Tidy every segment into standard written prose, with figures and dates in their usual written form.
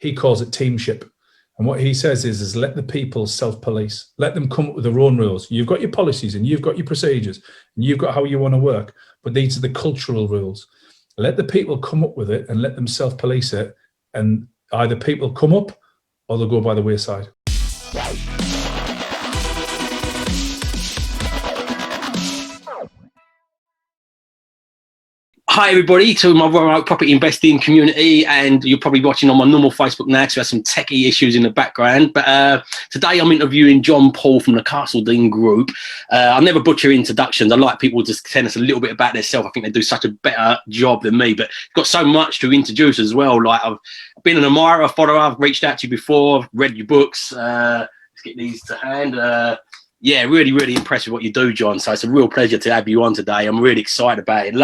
He calls it teamship. And what he says is let the people self-police. Let them come up with their own rules. You've got your policies and you've got your procedures and you've got how you want to work. But these are the cultural rules. Let the people come up with it and let them self-police it. And either people come up or they'll go by the wayside. Hi everybody to my remote property investing community, and you're probably watching on my normal Facebook now because we have some techie issues in the background. But today I'm interviewing John Paul from the Castle Dean Group. I never butcher introductions. I like people to tell us a little bit about themselves. I think they do such a better job than me, but got so much to introduce as well. Like I've been an admirer, follower. I've reached out to you before, I've read your books. Let's get these to hand. Yeah, really, really impressed with what you do, John. So it's a real pleasure to have you on today. I'm really excited about it.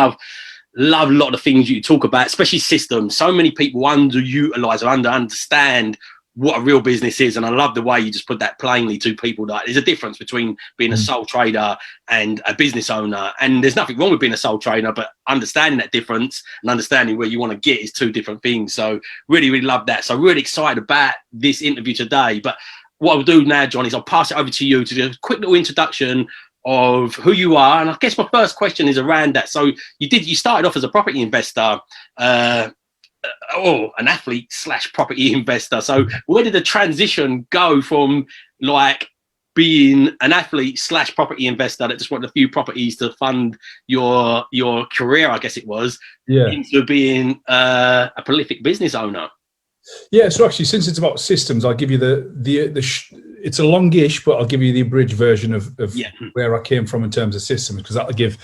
Love a lot of the things you talk about, especially systems. So many people underutilize or understand what a real business is. And I love the way you just put that plainly to people, that there's a difference between being a sole trader and a business owner. And there's nothing wrong with being a sole trader, but understanding that difference and understanding where you want to get is two different things. So really, really love that. So really excited about this interview today. But what I'll do now, John, is I'll pass it over to you to do a quick little introduction of who you are. And I guess my first question is around that. So you started off as a property investor, or an athlete / property investor. So where did the transition go from like being an athlete / property investor that just wanted a few properties to fund your career, I guess it was, into being a prolific business owner? Yeah, so actually, since it's about systems, I'll give you it's a longish, but I'll give you the abridged version of where I came from in terms of systems, because that'll give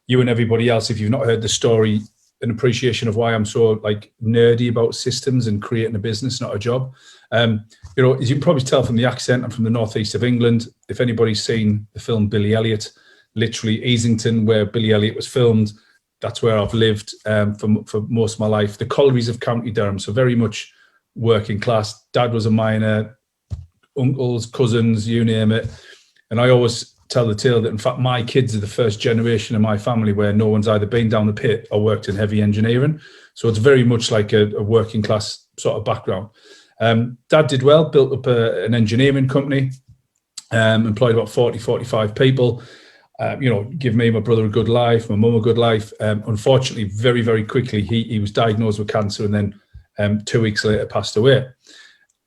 you and everybody else, if you've not heard the story, an appreciation of why I'm so like nerdy about systems and creating a business, not a job. As you can probably tell from the accent, I'm from the northeast of England. If anybody's seen the film Billy Elliot, literally Easington, where Billy Elliot was filmed, that's where I've lived for most of my life. The collieries of County Durham, so very much working class. Dad was a miner, uncles, cousins, you name it. And I always tell the tale that, in fact, my kids are the first generation in my family where no one's either been down the pit or worked in heavy engineering. So it's very much like a working class sort of background. Dad did well, built up an engineering company, employed about 45 people. Give me, my brother, a good life, my mum a good life. Unfortunately, very, very quickly, he was diagnosed with cancer, and then 2 weeks later passed away.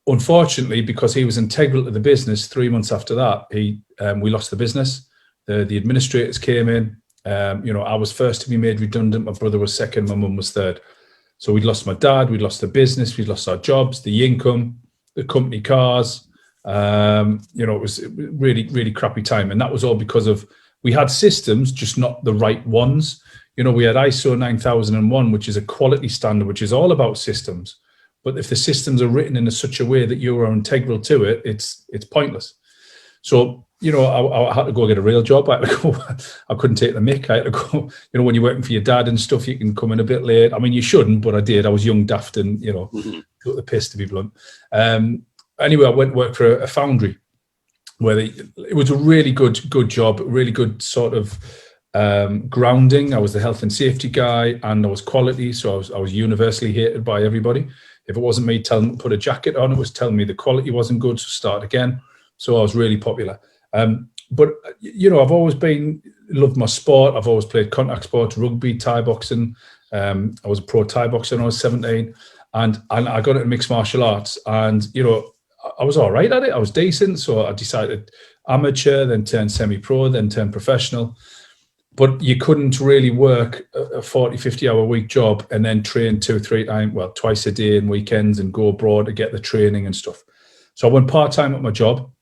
Unfortunately, because he was integral to the business, 3 months after that, we lost the business. The administrators came in. I was first to be made redundant. My brother was second. My mum was third. So we'd lost my dad. We'd lost the business. We'd lost our jobs, the income, the company cars. It was a really, really crappy time. And that was all because we had systems, just not the right ones. We had ISO 9001, which is a quality standard, which is all about systems. But if the systems are written in such a way that you are integral to it, it's pointless. So, I had to go get a real job. I couldn't take the mick. I had to go, when you're working for your dad and stuff, you can come in a bit late. I mean, you shouldn't, but I did. I was young, daft, and, took the piss, to be blunt. Anyway, I went to work for a foundry where it was a really good job, really good sort of grounding. I was the health and safety guy, and I was quality, so I was universally hated by everybody. If it wasn't me telling them to put a jacket on, it was telling me the quality wasn't good, so start again. So I was really popular. But I've always loved my sport. I've always played contact sports, rugby, Thai boxing. I was a pro Thai boxer when I was 17, and I got into mixed martial arts, and I was all right at it. I was decent, so I decided amateur, then turned semi-pro, then turned professional. But you couldn't really work a 40, 50-hour week job and then train 2-3 times, twice a day and weekends, and go abroad to get the training and stuff. So I went part-time at my job.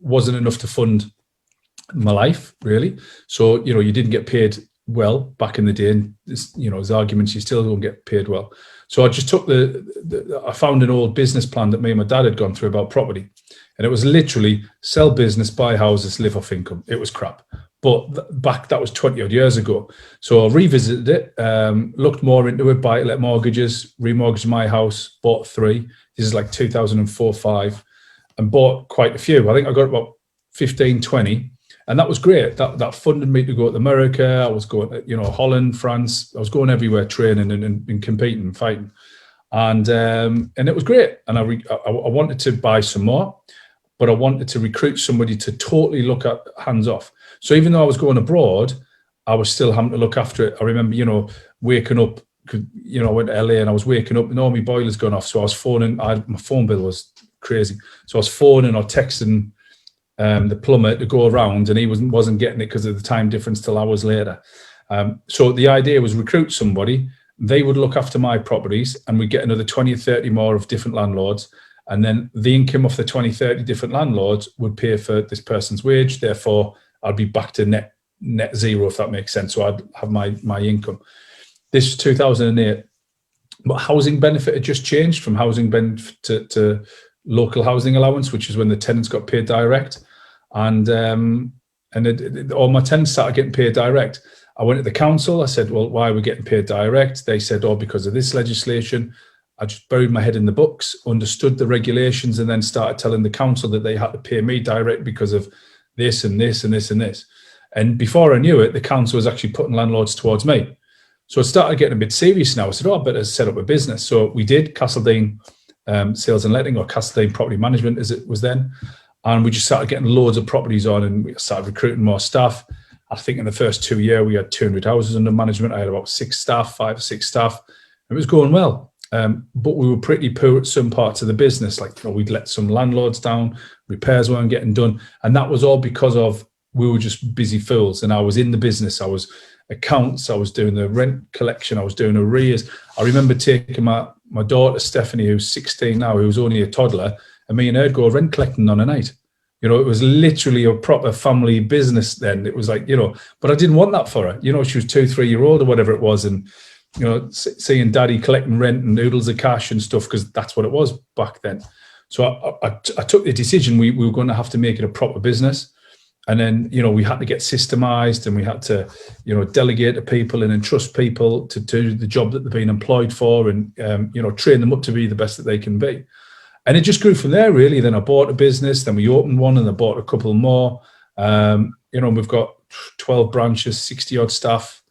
Wasn't enough to fund my life, really. So, you didn't get paid well back in the day. And, there's arguments you still don't get paid well. So I just took I found an old business plan that me and my dad had gone through about property. And it was literally sell business, buy houses, live off income. It was crap. But that was 20 odd years ago. So I revisited it, looked more into it, buy-to-let mortgages, remortgaged my house, bought 3. This is like 2004-05, and bought quite a few. I think I got about 15, 20, and that was great. That funded me to go to America. I was going to, Holland, France. I was going everywhere, training and competing and fighting. and it was great. And I wanted to buy some more, but I wanted to recruit somebody to totally look at hands off. So even though I was going abroad, I was still having to look after it. I remember, you know, waking up, you know, I went to LA and I was waking up and all my boilers gone off. So I was phoning, my phone bill was crazy. So I was phoning or texting the plumber to go around, and he wasn't getting it because of the time difference till hours later. So the idea was recruit somebody, they would look after my properties, and we'd get another 20 or 30 more of different landlords. And then the income of the 20, 30 different landlords would pay for this person's wage. Therefore, I'd be back to net zero, if that makes sense. So I'd have my income. This was 2008. But housing benefit had just changed from housing benefit to local housing allowance, which is when the tenants got paid direct. And all my tenants started getting paid direct. I went to the council. I said, well, why are we getting paid direct? They said, oh, because of this legislation. I just buried my head in the books, understood the regulations, and then started telling the council that they had to pay me direct because of this and this and this and this. And before I knew it, the council was actually putting landlords towards me. So it started getting a bit serious now. I said, oh, I better set up a business. So we did Castledine Sales and Letting, or Castledine Property Management as it was then. And we just started getting loads of properties on, and we started recruiting more staff. I think in the first 2 years, we had 200 houses under management. I had about 5 or 6 staff. It was going well. But we were pretty poor at some parts of the business. Like, you know, we'd let some landlords down, repairs weren't getting done. And that was all because of, we were just busy fools. And I was in the business. I was accounts. I was doing the rent collection. I was doing arrears. I remember taking my daughter, Stephanie, who's 16 now, who was only a toddler, and me and her go rent collecting on a night. You know, it was literally a proper family business then. It was like, you know, but I didn't want that for her. You know, she was 2-3 year old or whatever it was. And, you know, seeing daddy collecting rent and noodles of cash and stuff, because that's what it was back then. So I took the decision we were going to have to make it a proper business. And then, you know, we had to get systemized, and we had to, you know, delegate to people and entrust people to do the job that they've been employed for, and, you know, train them up to be the best that they can be. And it just grew from there, really. Then I bought a business, then we opened one, and I bought a couple more. You know, we've got 12 branches, 60 odd staff,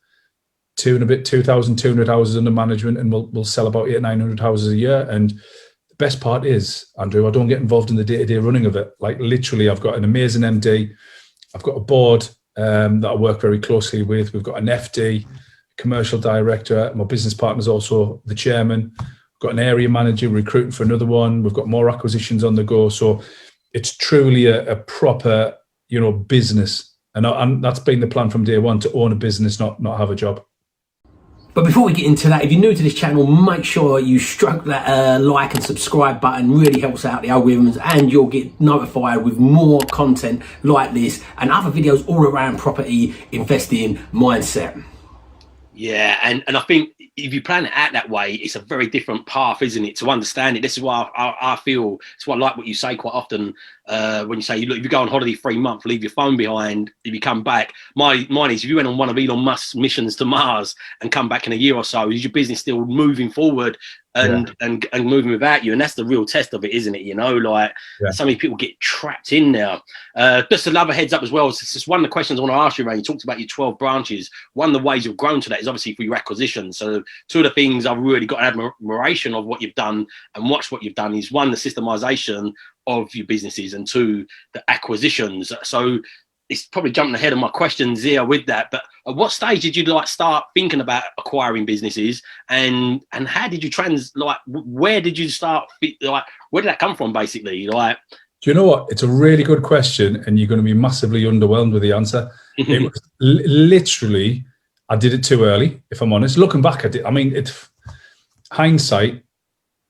2,200 houses under management, and we'll sell about 800-900 houses a year. And the best part is, Andrew, I don't get involved in the day-to-day running of it. Like, literally, I've got an amazing MD. I've got a board that I work very closely with. We've got an FD, commercial director. My business partner is also the chairman. Got an area manager recruiting for another one. We've got more acquisitions on the go. So it's truly a proper, you know, business. And that's been the plan from day one, to own a business, not have a job. But before we get into that, if you're new to this channel, make sure you stroke that like and subscribe button. Really helps out the algorithms, and you'll get notified with more content like this and other videos all around property investing mindset. Yeah, and I think if you plan it out that way, it's a very different path, isn't it, to understand it. This is why I feel, it's why I like what you say quite often when you say, look, if you go on holiday for 3 months, leave your phone behind, if you come back, mine is, if you went on one of Elon Musk's missions to Mars and come back in a year or so, is your business still moving forward and moving without you? And that's the real test of it, isn't it? You know, like, so many people get trapped in there. Just another heads up as well, it's just one of the questions I want to ask you, Ray. You talked about your 12 branches. One of the ways you've grown to that is obviously for your acquisition. So two of the things I've really got an admiration of what you've done and watched what you've done is, one, the systemization of your businesses, and two, the acquisitions. So it's probably jumping ahead of my questions here with that, but at what stage did you start thinking about acquiring businesses, and how did you where did you start, where did that come from, basically? Do you know what? It's a really good question, and you're going to be massively underwhelmed with the answer. It was literally, I did it too early, if I'm honest. Looking back at it, I mean, hindsight,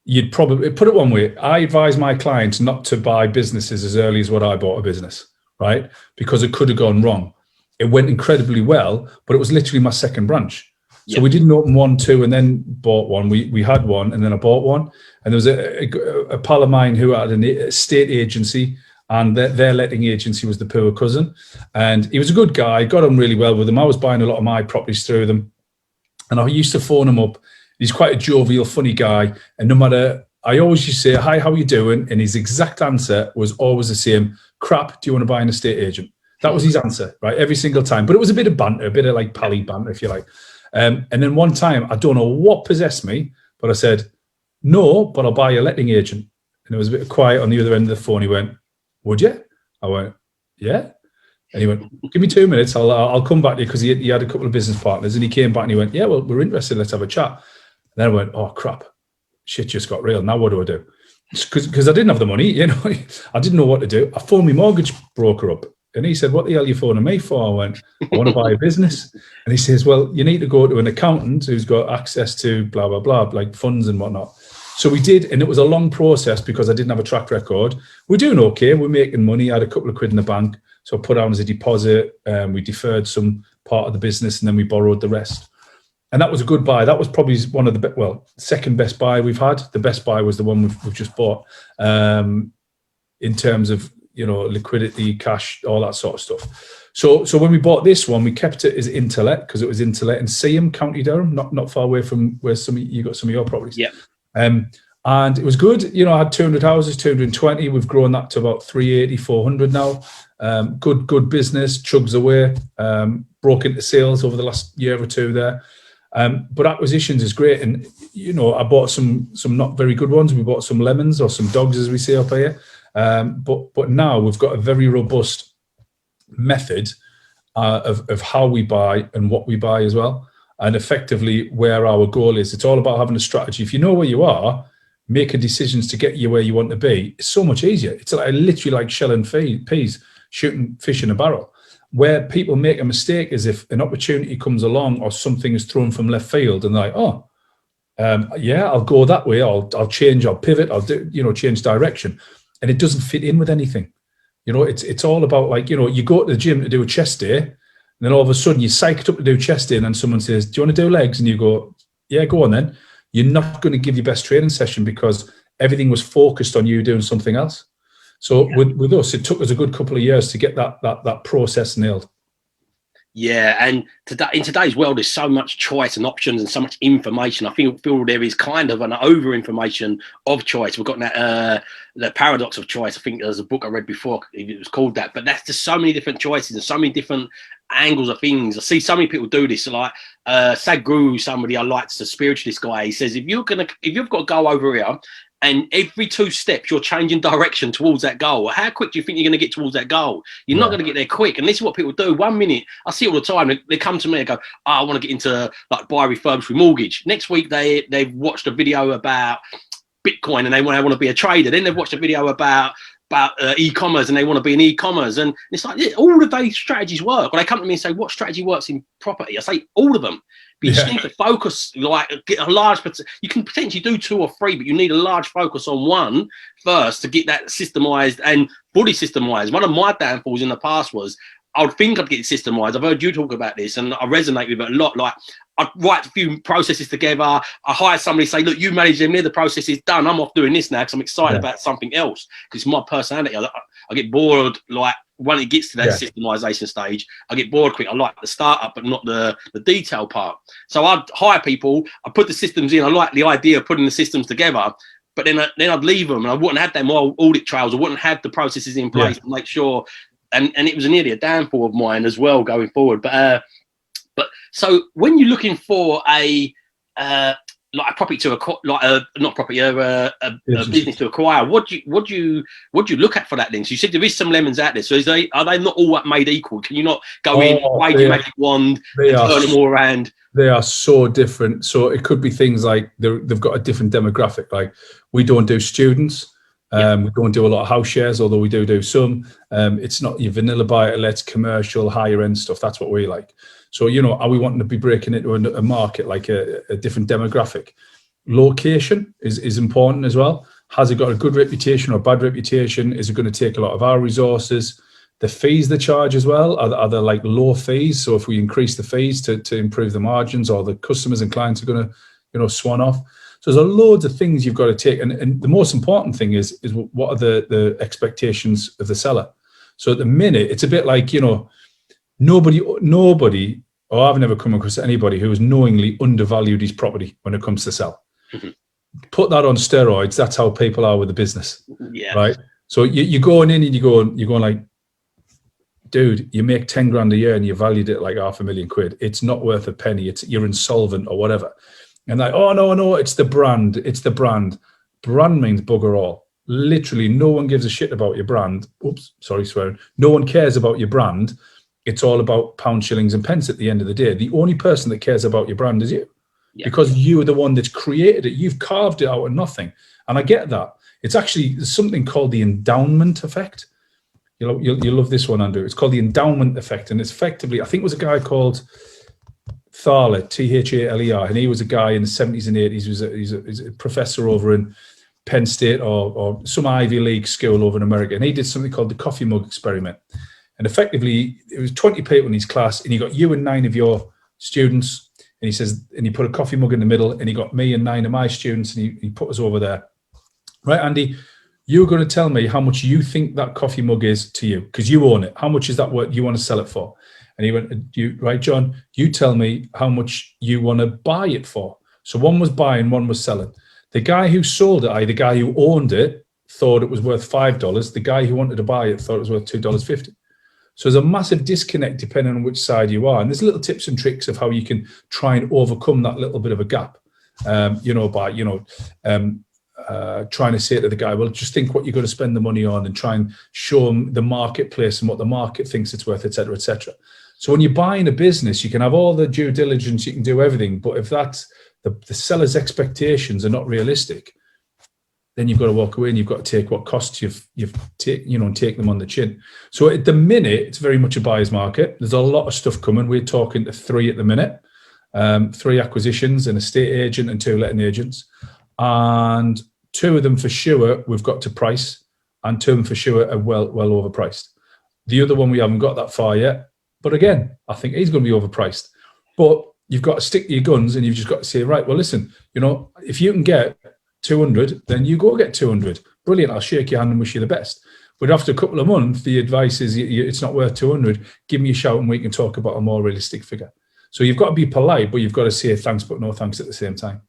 you'd probably put it one way. I advise my clients not to buy businesses as early as what I bought a business, right? Because it could have gone wrong. It went incredibly well, but it was literally my second branch. So we didn't open 1, 2, and then bought one. We had one, and then I bought one. And there was a pal of mine who had an estate agency, and their letting agency was the poor cousin. And he was a good guy, got on really well with him. I was buying a lot of my properties through them. And I used to phone him up. He's quite a jovial, funny guy. And no matter, I always used to say, hi, how are you doing? And his exact answer was always the same: crap, do you want to buy an estate agent? That was his answer, right? Every single time. But it was a bit of banter, a bit of like pally banter, if you like. And then one time, I don't know what possessed me, but I said, no, but I'll buy a letting agent. And there was a bit of quiet on the other end of the phone. He went, would you? I went, yeah. And he went, give me 2 minutes. I'll come back to you, because he had a couple of business partners, and he came back and he went, yeah, well, we're interested. Let's have a chat. And then I went, oh, crap. Shit just got real. Now what do I do? Because I didn't have the money, you know. I didn't know what to do. I phoned my mortgage broker up, and he said, what the hell are you phoning me for? I went, I want to buy a business. And he says, well, you need to go to an accountant who's got access to blah, blah, blah, like funds and whatnot. So we did, and it was a long process because I didn't have a track record. We're doing okay. We're making money. I had a couple of quid in the bank. So I put down as a deposit. We deferred some part of the business, and then we borrowed the rest. And that was a good buy. That was probably one of the, second best buy we've had. The best buy was the one we've just bought, in terms of, you know, liquidity, cash, all that sort of stuff. So when we bought this one, we kept it as interlet, because it was interlet in Seaham, County Durham, not far away from where you got some of your properties. Yeah. And it was good. You know, I had 200 houses, 220. We've grown that to about 380, 400 now. Good business, chugs away. Broke into sales over the last year or two there. But acquisitions is great. And, you know, I bought some not very good ones. We bought some lemons, or some dogs, as we say up here. But now we've got a very robust method of how we buy and what we buy as well. And effectively where our goal is. It's all about having a strategy. If you know where you are, making decisions to get you where you want to be, it's so much easier. It's literally like shelling peas, shooting fish in a barrel. Where people make a mistake is if an opportunity comes along or something is thrown from left field, and they're like, yeah, I'll go that way. I'll change, I'll pivot, I'll do, you know, change direction. And it doesn't fit in with anything. You know, it's all about, like, you know, you go to the gym to do a chest day, and then all of a sudden you're psyched up to do chest day, and then someone says, do you want to do legs? And you go, yeah, go on then. You're not going to give your best training session because everything was focused on you doing something else. So with us, it took us a good couple of years to get that process nailed. Yeah, and in today's world, there's so much choice and options and so much information. I feel there is kind of an over-information of choice. We've got that the paradox of choice. I think there's a book I read before, it was called that. But that's just so many different choices and so many different angles of things. I see so many people do this. Like Sadhguru, somebody I like, the spiritualist guy. He says if you've got to go over here, and every 2 steps you're changing direction towards that goal, how quick do you think you're going to get towards that goal? You're not going to get there quick. And this is what people do. 1 minute, I see it all the time. They come to me and go, I want to get into like buy refurb remortgage. Next week they've watched a video about Bitcoin and they want to be a trader. Then they've watched a video about e-commerce and they want to be in e-commerce. And it's like, yeah, all of those strategies work. When they come to me and say, what strategy works in property? I say all of them. But you just need to focus, like get a large, you can potentially do 2 or 3, but you need a large focus on one first to get that systemized and fully systemized. One of my downfalls in the past was I would think I'd get it systemized. I've heard you talk about this and I resonate with it a lot. Like I'd write a few processes together. I hire somebody, say, look, you manage them, the process is done. I'm off doing this now because I'm excited about something else. Because my personality, I get bored, like when it gets to that systemization stage, I get bored quick. I like the startup, but not the detail part. So I'd hire people, I put the systems in. I like the idea of putting the systems together, but then I'd leave them and I wouldn't have them audit trails. I wouldn't have the processes in place to make sure. And it was nearly a downfall of mine as well going forward. But so when you're looking for a property to acquire, a business to acquire, what do you look at for that then? So you said there is some lemons out there. So are they not all made equal? Can you not go in, wave your magic wand, and turn them all around? They are so different. So it could be things like they've got a different demographic. Like we don't do students. We don't do a lot of house shares, although we do some. It's not your vanilla buy-to-lets, commercial, higher end stuff. That's what we like. So, you know, are we wanting to be breaking into a market like a different demographic? Location is important as well. Has it got a good reputation or bad reputation? Is it going to take a lot of our resources? The fees they charge as well, are they like low fees? So if we increase the fees to improve the margins, or the customers and clients are going to, you know, swan off. So there's loads of things you've got to take. And the most important thing is what are the expectations of the seller? So at the minute, it's a bit like, you know, nobody, or I've never come across anybody who has knowingly undervalued his property when it comes to sell. Mm-hmm. Put that on steroids. That's how people are with the business. Yeah. Right. So you're going in and you're going like, dude, you make 10 grand a year and you valued it like £500,000. It's not worth a penny. You're insolvent or whatever. And like, oh, no, it's the brand. It's the brand. Brand means bugger all. Literally, no one gives a shit about your brand. Oops, sorry, swearing. No one cares about your brand. It's all about pounds, shillings, and pence at the end of the day. The only person that cares about your brand is you. Yeah. Because you are the one that's created it. You've carved it out of nothing. And I get that. It's actually something called the endowment effect. You'll love this one, Andrew. It's called the endowment effect. And it's effectively, I think it was a guy called Thaler, Thaler, and he was a guy in the 70s and 80s. He's a professor over in Penn State or some Ivy League school over in America. And he did something called the coffee mug experiment. And effectively, it was 20 people in his class, and he got you and 9 of your students. And he says, and he put a coffee mug in the middle, and he got me and 9 of my students, and he put us over there. Right, Andy, you're going to tell me how much you think that coffee mug is to you, because you own it. How much is that what you want to sell it for? And he went, right, John, you tell me how much you want to buy it for. So one was buying, one was selling. The guy who sold it, the guy who owned it, thought it was worth $5. The guy who wanted to buy it thought it was worth $2.50. So there's a massive disconnect depending on which side you are. And there's little tips and tricks of how you can try and overcome that little bit of a gap, by trying to say to the guy, well, just think what you're going to spend the money on and try and show them the marketplace and what the market thinks it's worth, et cetera, et cetera. So when you're buying a business, you can have all the due diligence, you can do everything. But if that's the seller's expectations are not realistic, then you've got to walk away and you've got to take what costs you've taken, and take them on the chin. So at the minute, it's very much a buyer's market. There's a lot of stuff coming. We're talking to 3 at the minute, 3 acquisitions, an estate agent and 2 letting agents. And 2 of them for sure we've got to price, and 2 of them for sure are well overpriced. The other one we haven't got that far yet, but again, I think he's going to be overpriced. But you've got to stick to your guns, and you've just got to say, right, well, listen, if you can get 200, then you go get 200. Brilliant. I'll shake your hand and wish you the best. But after a couple of months, the advice is it's not worth 200. Give me a shout and we can talk about a more realistic figure. So you've got to be polite, but you've got to say thanks, but no thanks at the same time.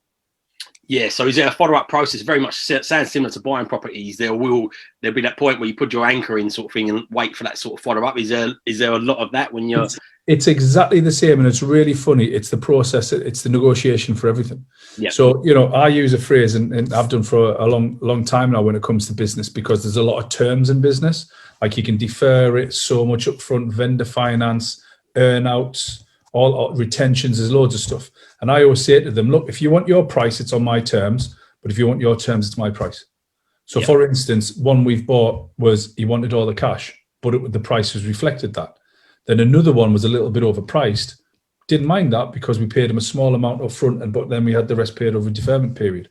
Yeah. So is there a follow-up process? Very much sounds similar to buying properties. There'll be that point where you put your anchor in, sort of thing, and wait for that sort of follow-up. Is there a lot of that when you're? It's exactly the same, and it's really funny. It's the process. It's the negotiation for everything. Yeah. So I use a phrase, and I've done for a long time now when it comes to business, because there's a lot of terms in business. Like you can defer it so much upfront, vendor finance, earnouts, all retentions. There's loads of stuff. And I always say to them, look, if you want your price, it's on my terms. But if you want your terms, it's my price. So for instance, one we've bought was he wanted all the cash, but the price has reflected that. Then another one was a little bit overpriced. Didn't mind that because we paid him a small amount up front, but then we had the rest paid over a deferment period.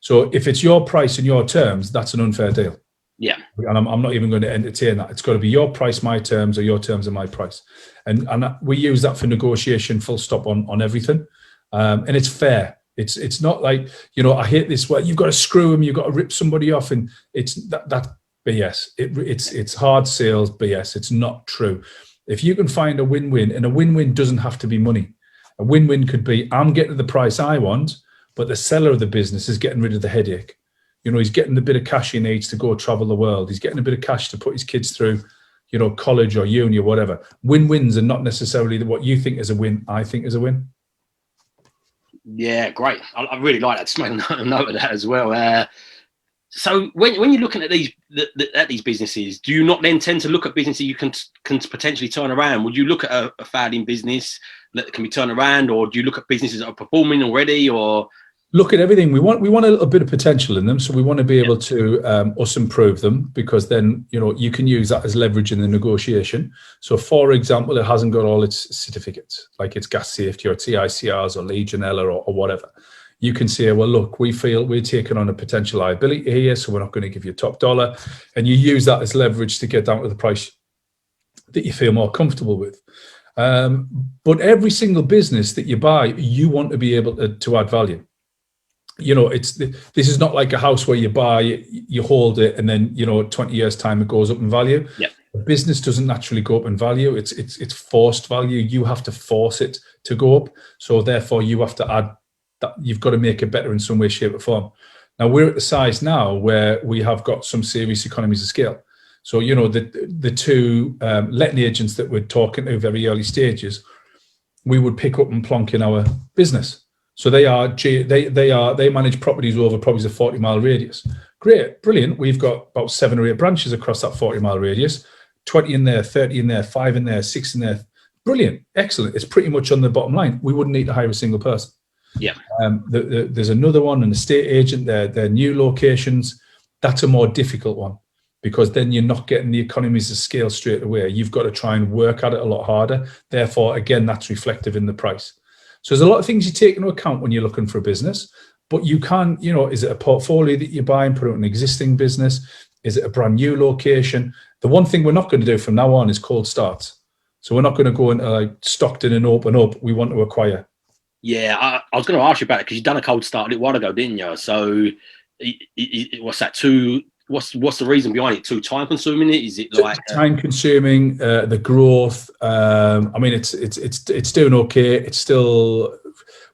So if it's your price and your terms, that's an unfair deal. Yeah. And I'm not even going to entertain that. It's got to be your price, my terms, or your terms and my price. And we use that for negotiation, full stop on everything. And it's fair. It's not like, I hate this, well, you've got to screw them, you've got to rip somebody off. And it's that BS. It's hard sales BS. It's not true. If you can find a win-win, and a win-win doesn't have to be money. A win-win could be, I'm getting the price I want, but the seller of the business is getting rid of the headache. He's getting the bit of cash he needs to go travel the world. He's getting a bit of cash to put his kids through, college or uni or whatever. Win-wins are not necessarily what you think is a win, I think is a win. Yeah, great. I really like that. Just make a note of that as well. So when you're looking at these businesses, do you not then tend to look at businesses you can potentially turn around? Would you look at a failing business that can be turned around, or do you look at businesses that are performing already, or? Look at everything. We want a little bit of potential in them, so we want to be able to us improve them, because then you can use that as leverage in the negotiation. So, for example, it hasn't got all its certificates, like it's gas safety or TICRs or Legionella or whatever. You can say, well, look, we feel we're taking on a potential liability here, so we're not going to give you top dollar, and you use that as leverage to get down to the price that you feel more comfortable with. But every single business that you buy, you want to be able to add value. This is not like a house where you buy, you hold it, and then 20 years time it goes up in value. Yeah. A business doesn't naturally go up in value. It's forced value. You have to force it to go up. So therefore you have to add that. You've got to make it better in some way, shape or form. Now we're at the size now where we have got some serious economies of scale. So the 2 letting agents that we're talking to very early stages, we would pick up and plonk in our business. So they manage properties over probably a 40-mile radius. Great, brilliant. We've got about 7 or 8 branches across that 40-mile radius, 20 in there, 30 in there, 5 in there, 6 in there. Brilliant, excellent. It's pretty much on the bottom line. We wouldn't need to hire a single person. Yeah. There's another one, an estate agent. Their new locations. That's a more difficult one, because then you're not getting the economies of scale straight away. You've got to try and work at it a lot harder. Therefore, again, that's reflective in the price. So there's a lot of things you take into account when you're looking for a business, but you can, is it a portfolio that you buy and put it in an existing business? Is it a brand new location? The one thing we're not going to do from now on is cold starts. So we're not going to go into like Stockton and open up. We want to acquire. Yeah, I was going to ask you about it, because you've done a cold start a little while ago, didn't you? So what's that? What's the reason behind it? Too time consuming? Is it like time consuming? The growth. I mean, it's doing okay. It's still.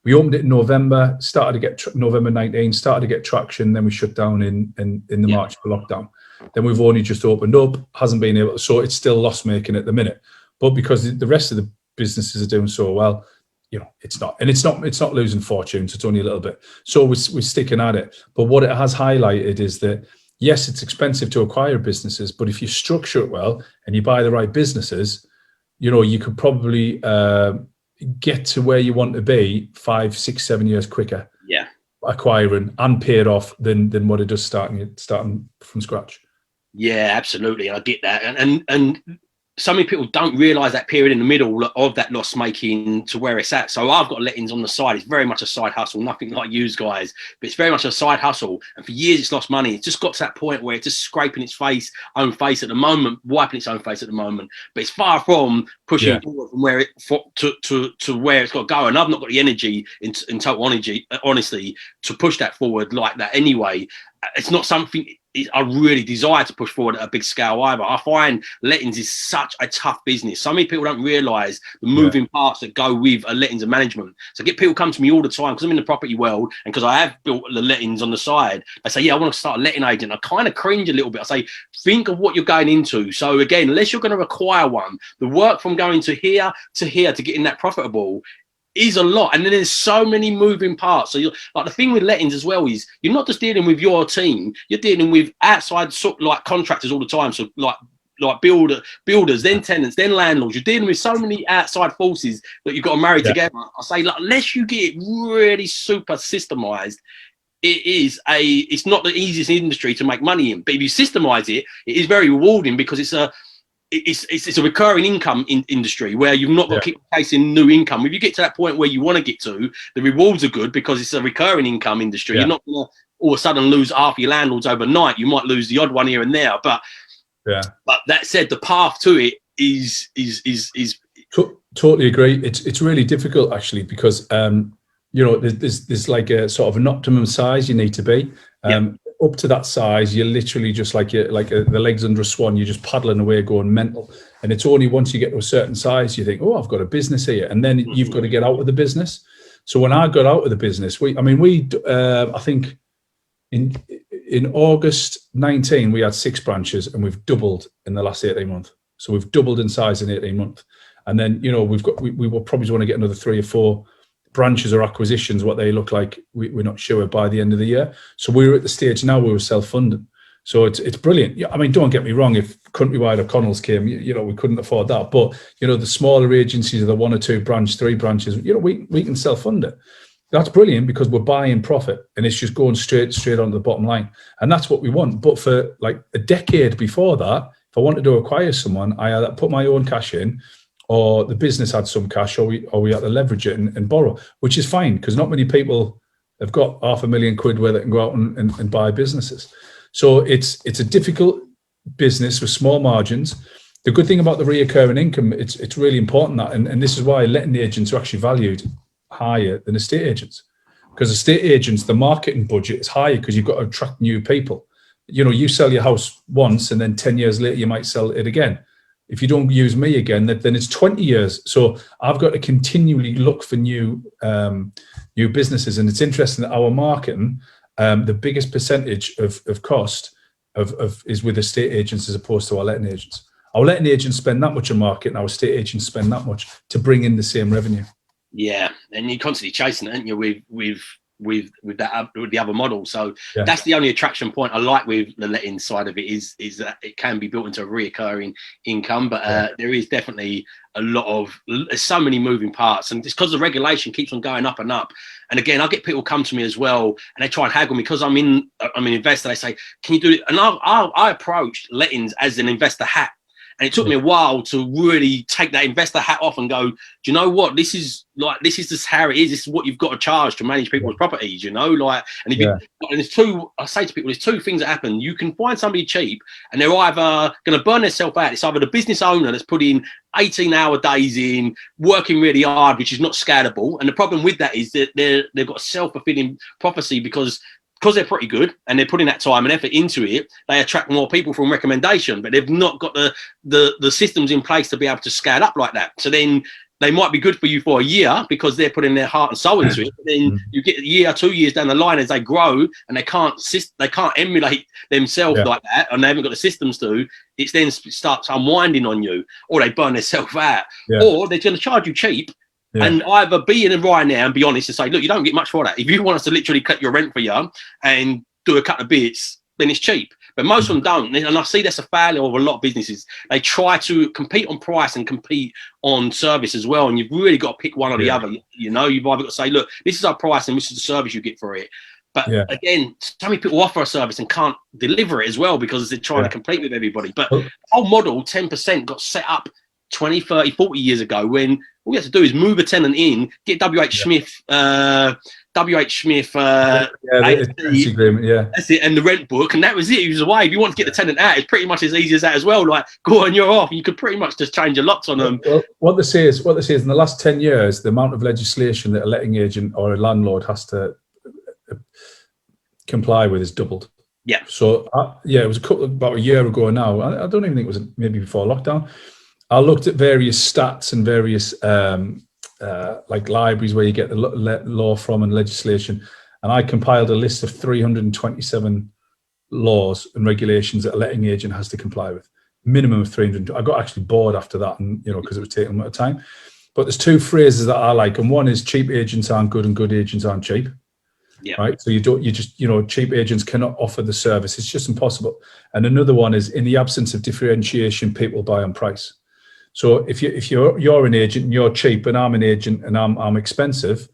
We opened it in November. Started to get November 19. Started to get traction. Then we shut down in the March for lockdown. Then we've only just opened up. Hasn't been able to. So it's still loss making at the minute. But because the rest of the businesses are doing so well, it's not, and it's not losing fortunes. It's only a little bit. So we're sticking at it. But what it has highlighted is that, yes, it's expensive to acquire businesses, but if you structure it well and you buy the right businesses, you could probably get to where you want to be 5, 6, 7 years quicker. Yeah, acquiring and pay it off than what it does starting from scratch. Yeah, absolutely. I get that, and so many people don't realise that period in the middle of that loss making to where it's at. So I've got lettings on the side. It's very much a side hustle, nothing like you guys, but it's very much a side hustle. And for years it's lost money. It's just got to that point where it's just scraping its own face at the moment, wiping its own face at the moment. But it's far from pushing forward from where to where it's got to go. And I've not got the energy in total honesty, to push that forward like that anyway. It's not something I really desire to push forward at a big scale either. I find lettings is such a tough business. So many people don't realise the moving parts that go with a lettings and management. So I get people come to me all the time, because I'm in the property world and because I have built the lettings on the side. They say, yeah, I want to start a letting agent. I kind of cringe a little bit. I say, think of what you're going into. So again, unless you're going to acquire one, the work from going to here to getting that profitable is a lot. And then there's so many moving parts. So like the thing with lettings as well is you're not just dealing with your team, you're dealing with outside like contractors all the time. So like builders, then tenants, then landlords. You're dealing with so many outside forces that you've got to marry together. I say, like, unless you get it really super systemized, it's not the easiest industry to make money in. But if you systemize it, it is very rewarding, because it's a recurring income industry where you've not got to keep chasing new income. If you get to that point where you want to get to, the rewards are good because it's a recurring income industry. You're not going to all of a sudden lose half your landlords overnight. You might lose the odd one here and there, but that said, the path to it is totally agree. It's really difficult actually, because there's like a sort of an optimum size you need to be. Up to that size, you're literally just like the legs under a swan. You're just paddling away, going mental. And it's only once you get to a certain size, you think, oh, I've got a business here. And then you've got to get out of the business. So when I got out of the business, I think in August 19, we had 6 branches, and we've doubled in the last 18 months. So we've doubled in size in 18 months. And then, we will probably want to get another 3 or 4 branches or acquisitions. What they look like, we're not sure by the end of the year. So we're at the stage now where we're self-funding. So it's brilliant. I mean, don't get me wrong. If Countrywide or Connells came, we couldn't afford that. But the smaller agencies, are the 1 or 2 branch, 3 branches. We can self-fund it. That's brilliant, because we're buying profit, and it's just going straight onto the bottom line. And that's what we want. But for like a decade before that, if I wanted to acquire someone, I either put my own cash in, or the business had some cash, or we had to leverage it and borrow, which is fine, because not many people have got £500,000 where they can go out and buy businesses. So it's a difficult business with small margins. The good thing about the reoccurring income, it's really important that, and this is why letting agents are actually valued higher than estate agents, because estate agents, the marketing budget is higher because you've got to attract new people. You sell your house once, and then 10 years later you might sell it again. If you don't use me again, then it's 20 years. So I've got to continually look for new businesses. And it's interesting that our marketing, the biggest percentage of cost is with estate agents as opposed to our letting agents. Our letting agents spend that much on marketing, our estate agents spend that much to bring in the same revenue. Yeah, and you're constantly chasing it, aren't you, with the other model. So that's the only attraction point I like with the letting side of it is that it can be built into a reoccurring income. But there is definitely there's so many moving parts, and it's because the regulation keeps on going up and up. And again, I get people come to me as well, and they try and haggle me because I'm an investor. They say, "Can you do it?" And I approached lettings as an investor hat. And it took me a while to really take that investor hat off and go, do you know what? This is just how it is. This is what you've got to charge to manage people's properties, you know? Like, and and I say to people, there's two things that happen. You can find somebody cheap and they're either going to burn themselves out. It's either the business owner that's put in 18-hour days in, working really hard, which is not scalable. And the problem with that is that they've got a self-fulfilling prophecy because they're pretty good and they're putting that time and effort into it, they attract more people from recommendation, but they've not got the systems in place to be able to scale up like that. So then they might be good for you for a year because they're putting their heart and soul into it. But then you get a year, 2 years down the line as they grow and they can't emulate themselves like that, and they haven't got the systems to. It then starts unwinding on you, or they burn themselves out, or they're going to charge you cheap. And either be in and right now and be honest and say, look, you don't get much for that. If you want us to literally cut your rent for you and do a couple of bits, then it's cheap. But most of them don't. And I see that's a failure of a lot of businesses. They try to compete on price and compete on service as well. And you've really got to pick one or the other. You know, you've either got to say, look, this is our price and this is the service you get for it. But again, so many people offer a service and can't deliver it as well because they're trying to compete with everybody. But the whole model, 10%, got set up 20, 30, 40 years ago when all you have to do is move a tenant in, get WH Smith, the agreement, that's it, and the rent book, and that was it. He was away. If you want to get the tenant out, it's pretty much as easy as that as well. Like, go on, you're off. You could pretty much just change your locks on them. Well, what they say is in the last 10 years, the amount of legislation that a letting agent or a landlord has to comply with is doubled. Yeah. So it was about a year ago now. I don't even think it was maybe before lockdown. I looked at various stats and various like libraries where you get the law from and legislation, and I compiled a list of 327 laws and regulations that a letting agent has to comply with. Minimum of 300. I got actually bored after that, and because it was taking a lot of time. But there's two phrases that I like, and one is cheap agents aren't good and good agents aren't cheap. Yeah. Right. So cheap agents cannot offer the service. It's just impossible. And another one is, in the absence of differentiation, people buy on price. So if you're an agent and you're cheap and I'm an agent and I'm expensive,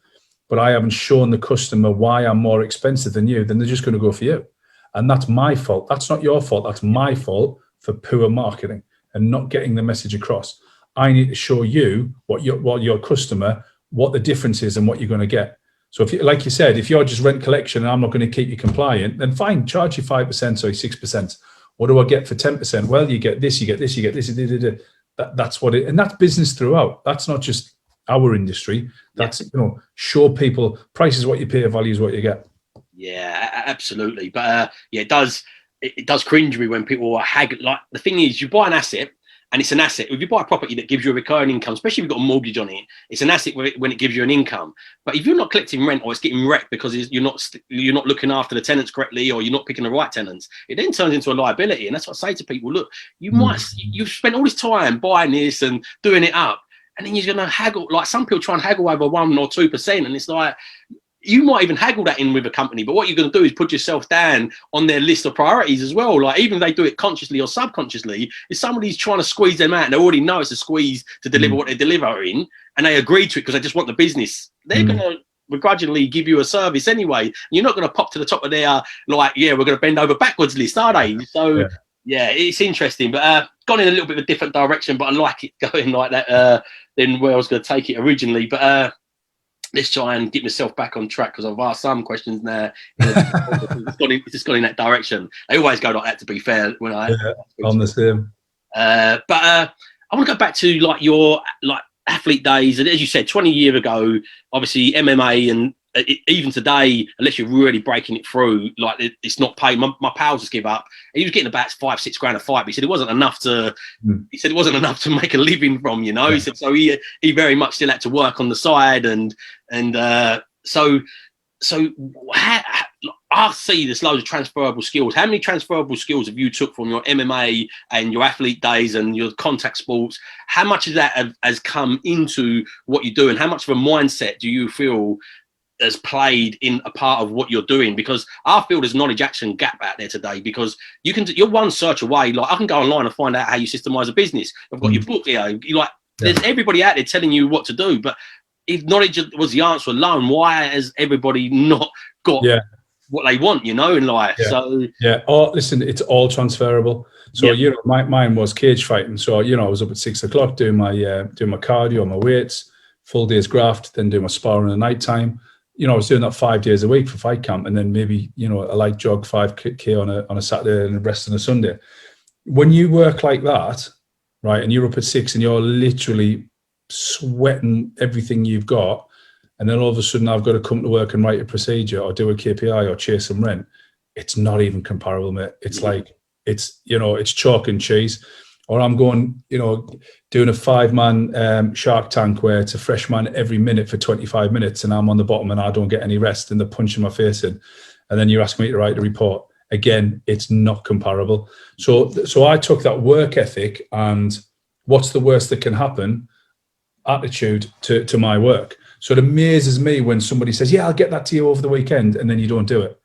but I haven't shown the customer why I'm more expensive than you, then they're just going to go for you. And that's my fault. That's not your fault. That's my fault for poor marketing and not getting the message across. I need to show you what your customer, what the difference is and what you're going to get. So if you, like you said, if you're just rent collection and I'm not going to keep you compliant, then fine, charge you 5%, sorry, 6%. What do I get for 10%? Well, you get this, you get this, you get this. That's what it, and that's business throughout. That's not just our industry. That's show people price is what you pay, value is what you get. Yeah, absolutely. But it does cringe me when people are like, the thing is, you buy an asset and it's an asset. If you buy a property that gives you a recurring income, especially if you've got a mortgage on it, it's an asset when it gives you an income. But if you're not collecting rent or it's getting wrecked because you're not looking after the tenants correctly or you're not picking the right tenants, it then turns into a liability. And that's what I say to people: look, you've spent all this time buying this and doing it up, and then you're going to haggle. Like, some people try and haggle over 1 or 2%, and it's like, you might even haggle that in with a company, but what you're going to do is put yourself down on their list of priorities as well. Like, even if they do it consciously or subconsciously, if somebody's trying to squeeze them out and they already know it's a squeeze to deliver what they're delivering, and they agree to it because they just want the business, they're going to begrudgingly give you a service anyway. You're not going to pop to the top of their, like, we're going to bend over backwards list, are they? So yeah, it's interesting, but gone in a little bit of a different direction, but I like it going like that than where I was going to take it originally. But let's try and get myself back on track, because I've asked some questions now. It's just gone in that direction. They always go like that, to be fair. When on the same. But I want to go back to like your athlete days. And as you said, 20 years ago, obviously MMA, and even today, unless you're really breaking it through, like, it's not paid. My pals just give up. He was getting about $5-6 grand a fight, but he said it wasn't enough to. He said it wasn't enough to make a living from. He said so. He very much still had to work on the side, and so so I see there's loads of transferable skills. How many transferable skills have you took from your MMA and your athlete days and your contact sports? How much of that has come into what you do, and how much of a mindset do you feel has played in a part of what you're doing? Because I feel there's knowledge action gap out there today, because you're one search away. Like, I can go online and find out how you systemize a business. I've got your book here. There's everybody out there telling you what to do, but if knowledge was the answer alone, why has everybody not got what they want, in life? So listen, it's all transferable. So mine was cage fighting. So I was up at 6 o'clock doing my cardio, my weights, full day's graft, then doing my sparring at night time. I was doing that 5 days a week for fight camp, and then maybe a light jog 5K on a Saturday and the rest on a Sunday. When you work like that, right, and you're up at 6 and you're literally sweating everything you've got, and then all of a sudden I've got to come to work and write a procedure or do a KPI or chase some rent, it's not even comparable, mate. It's like it's chalk and cheese. Or I'm going, doing a 5-man Shark Tank where it's a fresh man every minute for 25 minutes, and I'm on the bottom and I don't get any rest, and they're punching my face in, and then you're asking me to write a report. Again, it's not comparable. So I took that work ethic and what's the worst that can happen attitude to my work. So it amazes me when somebody says, I'll get that to you over the weekend, and then you don't do it.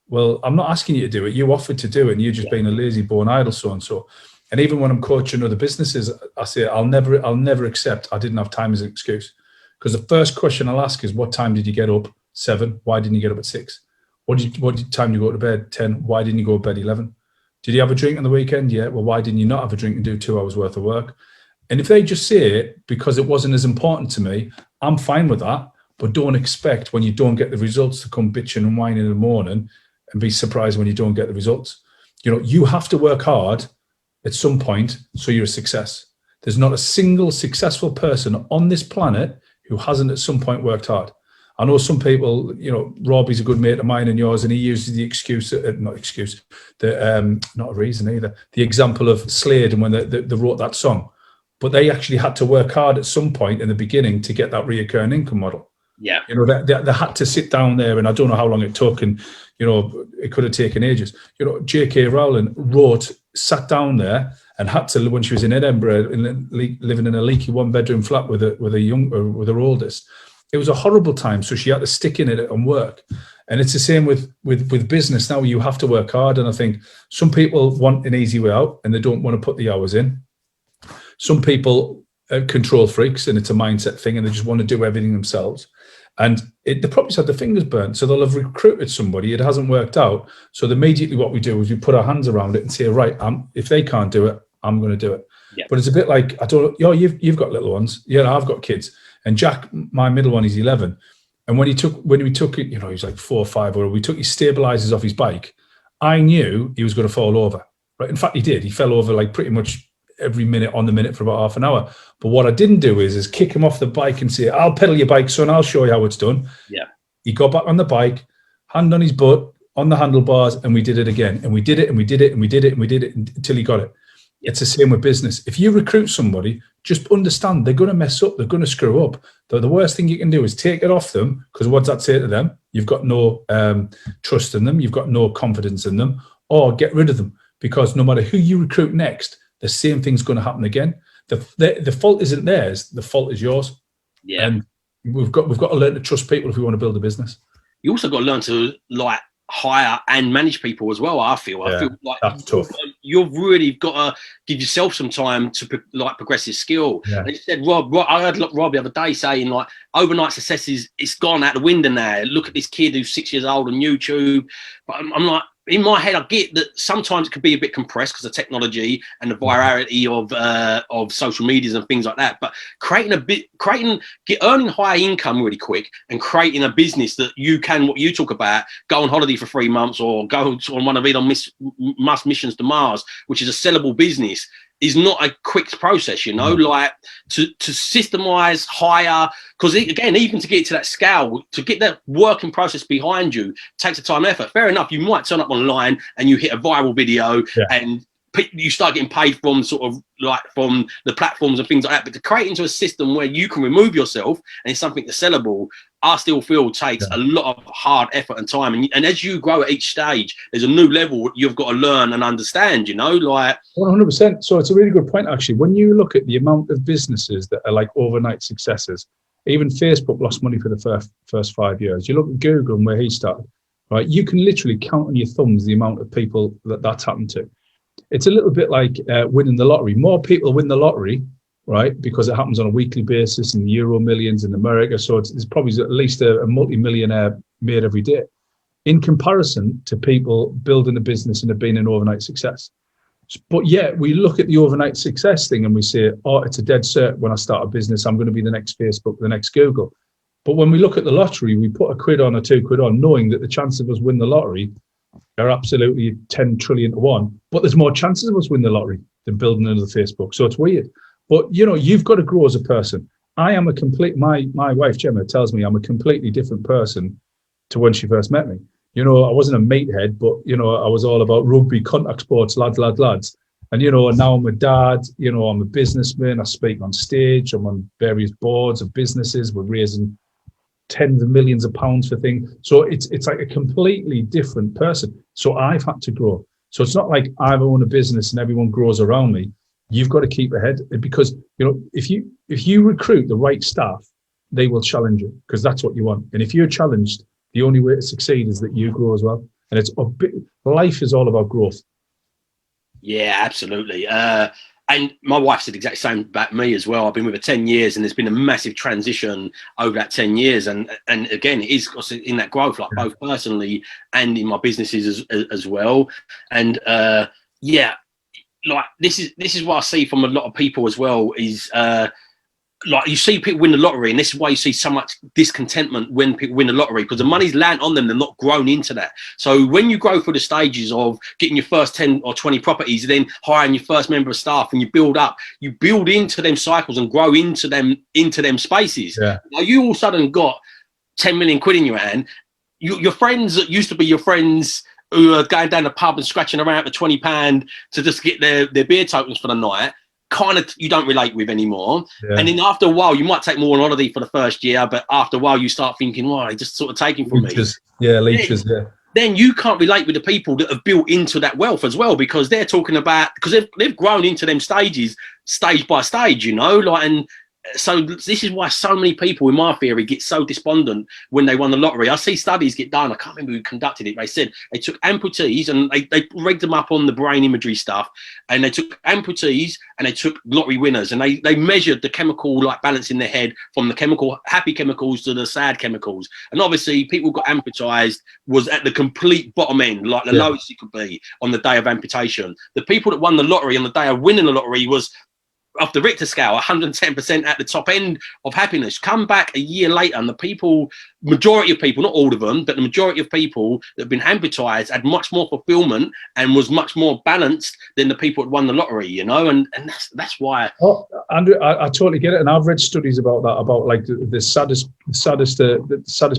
Well, I'm not asking you to do it. You offered to do it, and you're just being a lazy born idle so-and-so. And even when I'm coaching other businesses, I say, I'll never accept I didn't have time as an excuse. Because the first question I'll ask is, what time did you get up? 7. Why didn't you get up at 6? What time did you go to bed? 10. Why didn't you go to bed 11? Did you have a drink on the weekend? Yeah. Well, why didn't you not have a drink and do 2 hours worth of work? And if they just say it because it wasn't as important to me, I'm fine with that. But don't expect when you don't get the results to come bitching and whining in the morning and be surprised when you don't get the results. You have to work hard at some point so you're a success. There's not a single successful person on this planet who hasn't at some point worked hard. I know some people, Robbie's a good mate of mine and yours, and he uses the not a reason either, the example of Slade and when they wrote that song. But they actually had to work hard at some point in the beginning to get that reoccurring income model. Yeah. They had to sit down there, and I don't know how long it took, and, it could have taken ages. J.K. Rowling sat down there and had to, when she was in Edinburgh, living in a leaky 1-bedroom flat with her oldest. It was a horrible time, so she had to stick in it and work. And it's the same with business now. You have to work hard, and I think some people want an easy way out and they don't want to put the hours in. Some people are control freaks, and it's a mindset thing, and they just want to do everything themselves. And they probably had their fingers burnt, so they'll have recruited somebody. It hasn't worked out, so immediately what we do is we put our hands around it and say, right, if they can't do it, I'm going to do it. Yeah. But it's a bit like, you've got little ones. Yeah, I've got kids. And Jack, my middle one, is 11. And when we took it, he's like 4 or 5, or we took his stabilizers off his bike, I knew he was going to fall over. Right? In fact, he did. He fell over like pretty much every minute on the minute for about half an hour. But what I didn't do is kick him off the bike and say, I'll pedal your bike, son, I'll show you how it's done. Yeah. He got back on the bike, hand on his butt, on the handlebars, and we did it again. And we did it, and we did it, and we did it, and we did it until he got it. It's the same with business. If you recruit somebody, just understand they're going to mess up, they're going to screw up. The worst thing you can do is take it off them, because what's that say to them? You've got no trust in them, you've got no confidence in them, or get rid of them, because no matter who you recruit next, the same thing's going to happen again. The fault isn't theirs, the fault is yours. Yeah. And we've got to learn to trust people if we want to build a business. You also got to learn to hire and manage people as well. I feel like that's tough. You've really got to give yourself some time to progress your skill. Yeah. And you said, Rob, I heard Rob the other day saying overnight success it's gone out the window now. Look at this kid who's 6 years old on YouTube. But I'm like, in my head, I get that sometimes it can be a bit compressed because of technology and the virality of social medias and things like that. But earning high income really quick and creating a business that you can, what you talk about, go on holiday for 3 months or go on one of Elon Musk missions to Mars, which is a sellable business, is not a quick process, like to systemize, hire, because again, even to get to that scale, to get that working process behind you takes a time and effort. Fair enough, you might turn up online and you hit a viral video and you start getting paid from from the platforms and things like that. But to create into a system where you can remove yourself and it's something that's sellable, I still feel takes a lot of hard effort and time. And as you grow at each stage, there's a new level you've got to learn and understand, you know, like 100%. So it's a really good point, actually. When you look at the amount of businesses that are like overnight successes, even Facebook lost money for the first 5 years. You look at Google and where he started, right? You can literally count on your thumbs the amount of people that's happened to. It's a little bit like winning the lottery. More people win the lottery, right? Because it happens on a weekly basis in the Euro Millions in America. So it's probably at least a multi-millionaire made every day in comparison to people building a business and it being an overnight success. But yet we look at the overnight success thing and we say, oh, it's a dead cert. When I start a business, I'm going to be the next Facebook, the next Google. But when we look at the lottery, we put £1 on or £2 on, knowing that the chance of us win the lottery are absolutely 10 trillion to 1. But there's more chances of us win the lottery than building another Facebook. So it's weird. But, you know, you've got to grow as a person. I am my wife, Gemma, tells me I'm a completely different person to when she first met me. You know, I wasn't a meathead, but, you know, I was all about rugby, contact sports, lads. And, you know, now I'm a dad, you know, I'm a businessman. I speak on stage. I'm on various boards of businesses. We're raising tens of millions of pounds for things. So it's like a completely different person. So I've had to grow. So it's not like I own a business and everyone grows around me. You've got to keep ahead, because, you know, if you recruit the right staff, they will challenge you, because that's what you want. And if you're challenged, the only way to succeed is that you grow as well. And life is all about growth. Yeah, absolutely. And my wife said the exact same about me as well. I've been with her 10 years and there's been a massive transition over that 10 years. And again, it is in that growth, like both personally and in my businesses as well. And like this is what I see from a lot of people as well is like you see people win the lottery, and this is why you see so much discontentment when people win the lottery, because the money's land on them, they're not grown into that. So when you go through the stages of getting your first 10 or 20 properties, then hiring your first member of staff, and you build into them cycles and grow into them spaces. Yeah. Now you all of a sudden got 10 million quid in your hand. Your friends that used to be your friends who are going down the pub and scratching around for £20 to just get their beer tokens for the night, kind of you don't relate with anymore. Yeah. And then after a while, you might take more on holiday for the first year, but after a while you start thinking, well, they just sort of taking from me. Yeah, leeches, then you can't relate with the people that have built into that wealth as well, because they're talking about, because they've grown into them stages, stage by stage, you know, like, and so this is why so many people, in my theory, get so despondent when they won the lottery. I see studies get done. I can't remember who conducted it. They said they took amputees and they rigged them up on the brain imagery stuff. And they took amputees and they took lottery winners, and they measured the chemical like balance in their head from the happy chemicals to the sad chemicals. And obviously people got amputized was at the complete bottom end, like the lowest it could be on the day of amputation. The people that won the lottery on the day of winning the lottery was, off the Richter scale, 110% at the top end of happiness. Come back a year later, and majority of people, not all of them, but the majority of people that have been amputized had much more fulfillment and was much more balanced than the people that won the lottery, you know, and that's why. Oh, Andrew, I totally get it, and I've read studies about that, about like the saddest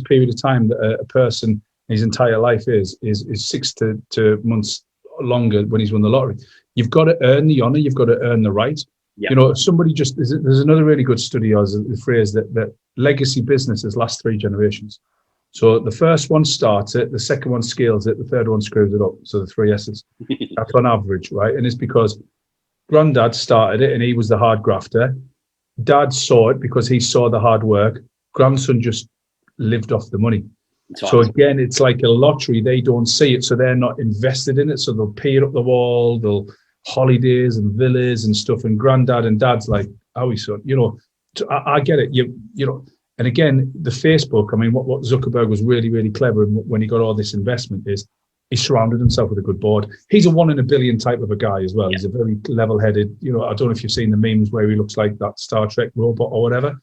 period of time that a person his entire life is 6 to months longer when he's won the lottery. You've got to earn the honor, you've got to earn the right. Yeah. You know, somebody there's another really good study, as the phrase that legacy businesses last 3 generations. So the first one starts it, the second one scales it, the third one screws it up. So the 3 S's. That's on average, right? And it's because granddad started it and he was the hard grafter. Dad saw it because he saw the hard work. Grandson just lived off the money. So again, it's like a lottery. They don't see it, so they're not invested in it. So they'll pay it up the wall, they'll holidays and villas and stuff, and granddad and dad's like, oh, son, you know, I get it, you know. And again, the Facebook, I mean, what Zuckerberg was really, really clever when he got all this investment is he surrounded himself with a good board. He's a 1 in a billion type of a guy as well. Yeah. He's a very level-headed, you know, I don't know if you've seen the memes where he looks like that Star Trek robot or whatever.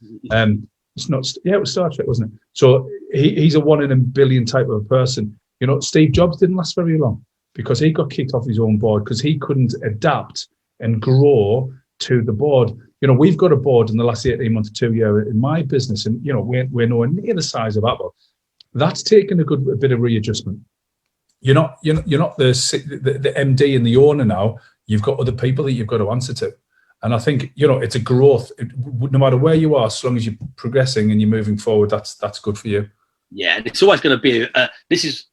It's not, it was Star Trek, wasn't it? So he's a 1 in a billion type of a person. You know, Steve Jobs didn't last very long, because he got kicked off his own board because he couldn't adapt and grow to the board. You know, we've got a board in the last 18 months to 2 years in my business, and, you know, we're nowhere near the size of Apple. That's taken a bit of readjustment. You're not the MD and the owner now. You've got other people that you've got to answer to. And I think, it's a growth. No matter where you are, as long as you're progressing and you're moving forward, that's good for you. Yeah, and it's always going to be. This is.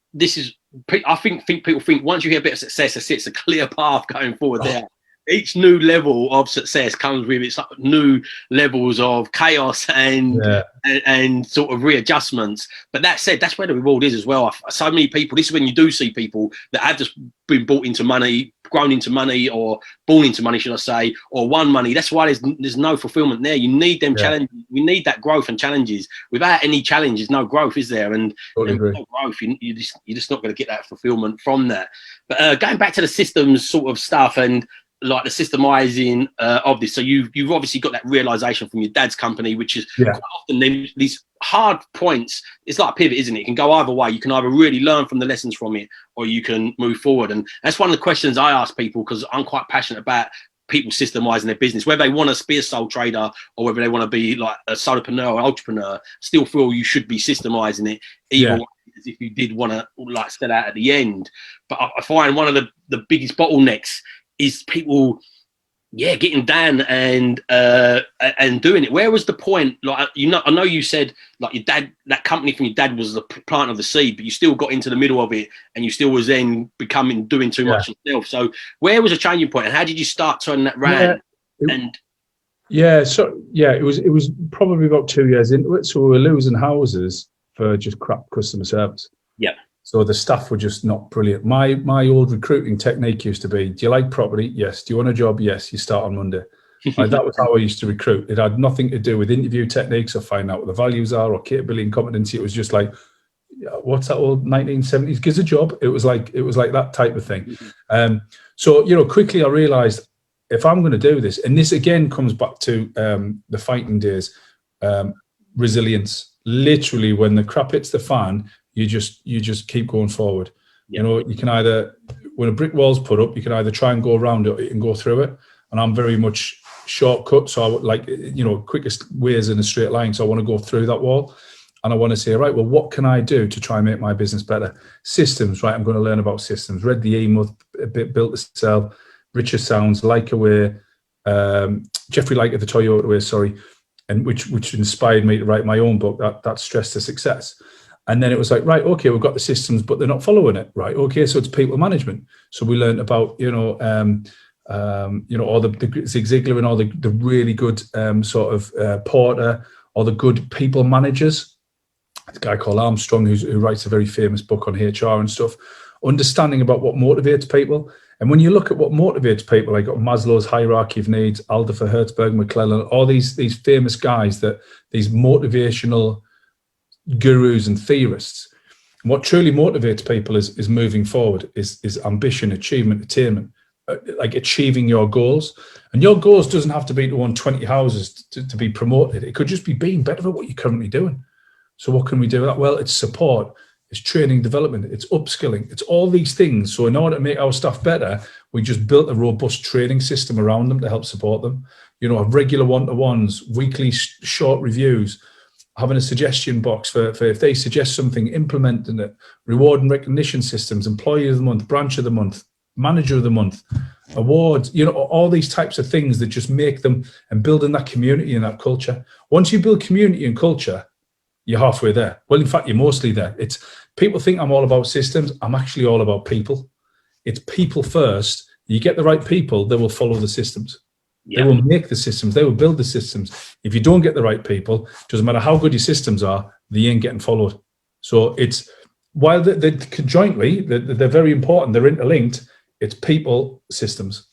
I think people think once you get a bit of success, it's a clear path going forward. There, each new level of success comes with its new levels of chaos and sort of readjustments. But that said, that's where the reward is as well. So many people. This is when you do see people that have just been bought into money, grown into money, or born into money, should I say, or won money. That's why there's no fulfillment there. You need them challenges. We need that growth and challenges. Without any challenges, no growth, is there? And no growth, you're just not going to get that fulfillment from that. But going back to the systems sort of stuff and like the systemizing of this. So you've obviously got that realization from your dad's company, which is quite often these hard points. It's like a pivot, isn't it? It can go either way. You can either really learn from the lessons from it, or you can move forward. And that's one of the questions I ask people, because I'm quite passionate about people systemizing their business, whether they want to be a sole trader or whether they want to be like a solopreneur or entrepreneur. Still feel you should be systemizing it, even as if you did want to like set out at the end. But I find one of the biggest bottlenecks is people, getting down and doing it. Where was the point? Like, I know you said like your dad, that company from your dad was the plant of the seed, but you still got into the middle of it, and you still was then doing too much yourself. So where was a changing point, and how did you start turning that round? It was probably about 2 years into it. So we were losing houses for just crap customer service. Yeah. So the staff were just not brilliant. My old recruiting technique used to be, do you like property? Yes. Do you want a job? Yes. You start on Monday. That was how I used to recruit. It had nothing to do with interview techniques or find out what the values are or capability and competency. It was just like, what's that old 1970s? Gives a job. It was like that type of thing. So quickly I realized, if I'm going to do this, and this again comes back to the fighting days, resilience. Literally, when the crap hits the fan, you just keep going forward. You can either, when a brick wall's put up, you can either try and go around it and go through it. And I'm very much shortcut, so I would like, quickest ways in a straight line. So I want to go through that wall, and I want to say, right, well, what can I do to try and make my business better? Systems, right? I'm going to learn about systems. Read the email, a bit built to sell, Richer Sounds, Like Away, Jeffrey Like at the Toyota Way, sorry, and which inspired me to write my own book, that Stress to Success. And then it was like, right, okay, we've got the systems, but they're not following it, right? Okay, so it's people management. So we learned about, all the Zig Ziglar and all the really good Porter, or the good people managers. A guy called Armstrong who writes a very famous book on HR and stuff. Understanding about what motivates people. And when you look at what motivates people, like Maslow's hierarchy of needs, Alder Hertzberg, McClellan, all these famous guys, these motivational gurus and theorists. And what truly motivates people is moving forward, is ambition, achievement, attainment, like achieving your goals. And your goals doesn't have to be to own 20 houses to be promoted. It could just be being better at what you're currently doing. So what can we do with that? Well, it's support, it's training, development, it's upskilling, it's all these things. So in order to make our staff better, we just built a robust training system around them to help support them. Regular one-to-ones, weekly short reviews, having a suggestion box for if they suggest something, implementing it, reward and recognition systems, employee of the month, branch of the month, manager of the month, awards, all these types of things that just make them, and building that community and that culture. Once you build community and culture, you're halfway there. Well, in fact, you're mostly there. It's people think I'm all about systems. I'm actually all about people. It's people first. You get the right people, they will follow the systems. They will make the systems. They will build the systems. If you don't get the right people, doesn't matter how good your systems are, they ain't getting followed. So it's, while they're conjointly, they're very important, they're interlinked, it's people, systems.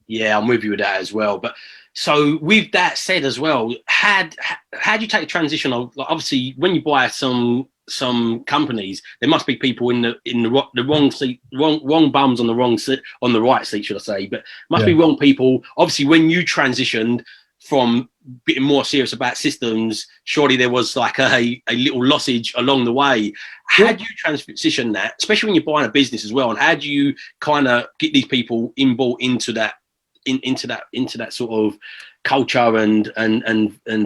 Yeah, I'm with you with that as well. But so with that said as well, how do you take the transition of, like, obviously when you buy some companies, there must be people in the wrong seat, wrong bums on the wrong seat, on the right seat, should I say? But must be wrong people. Obviously, when you transitioned from being more serious about systems, surely there was like a little lossage along the way. How do you transition that, especially when you're buying a business as well? And how do you kind of get these people involved into that sort of culture and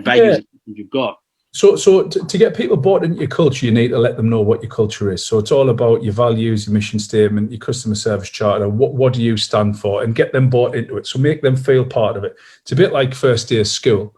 values you've got? So to get people bought into your culture, you need to let them know what your culture is. So it's all about your values, your mission statement, your customer service charter. What do you stand for, and get them bought into it. So make them feel part of it. It's a bit like first day of school.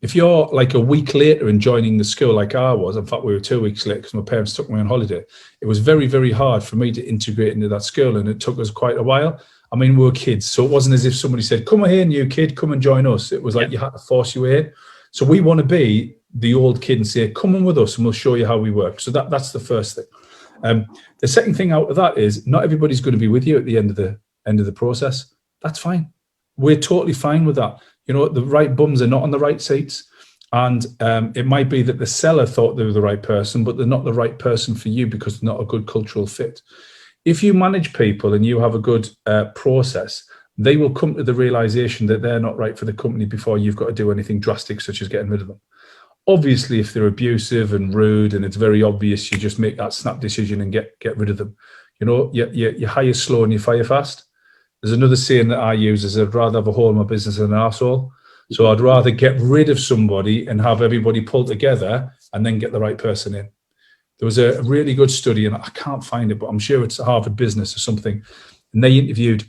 If you're like a week later in joining the school, like I was, in fact, we were 2 weeks late because my parents took me on holiday. It was very, very hard for me to integrate into that school, and it took us quite a while. I mean, we were kids, so it wasn't as if somebody said, "Come here, new kid, come and join us." It was like you had to force your way in. So we want to be the old kid and say, "Come on with us, and we'll show you how we work." So that's the first thing. The second thing out of that is not everybody's going to be with you at the end of the process. That's fine. We're totally fine with that. You know, the right bums are not on the right seats, and it might be that the seller thought they were the right person, but they're not the right person for you because they're not a good cultural fit. If you manage people and you have a good process, they will come to the realization that they're not right for the company before you've got to do anything drastic, such as getting rid of them. Obviously, if they're abusive and rude and it's very obvious, you just make that snap decision and get rid of them. You know, you hire slow and you fire fast. There's another saying that I use is I'd rather have a hole in my business than an arsehole. So I'd rather get rid of somebody and have everybody pull together and then get the right person in. There was a really good study, and I can't find it, but I'm sure it's Harvard Business or something. And they interviewed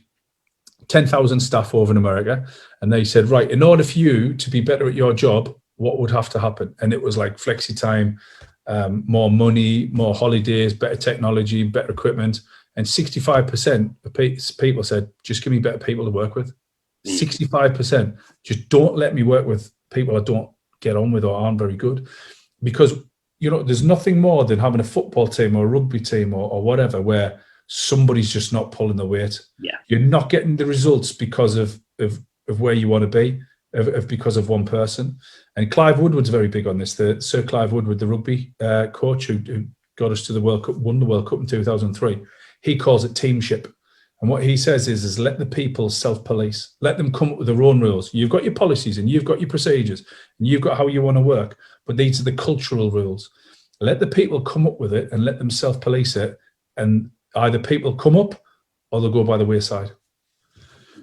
10,000 staff over in America. And they said, right, in order for you to be better at your job, what would have to happen? And it was like flexi time, more money, more holidays, better technology, better equipment. And 65% of people said, just give me better people to work with. 65%. Just don't let me work with people I don't get on with or aren't very good. Because, you know, there's nothing more than having a football team or a rugby team or whatever where somebody's just not pulling the weight. Yeah. You're not getting the results because of where you want to be, because of one person. And Clive Woodward's very big on this. Sir Clive Woodward, the rugby coach who got us to the World Cup, won the World Cup in 2003. He calls it teamship. And what he says is let the people self-police. Let them come up with their own rules. You've got your policies and you've got your procedures and you've got how you want to work. But these are the cultural rules. Let the people come up with it and let them self-police it. And either people come up or they'll go by the wayside.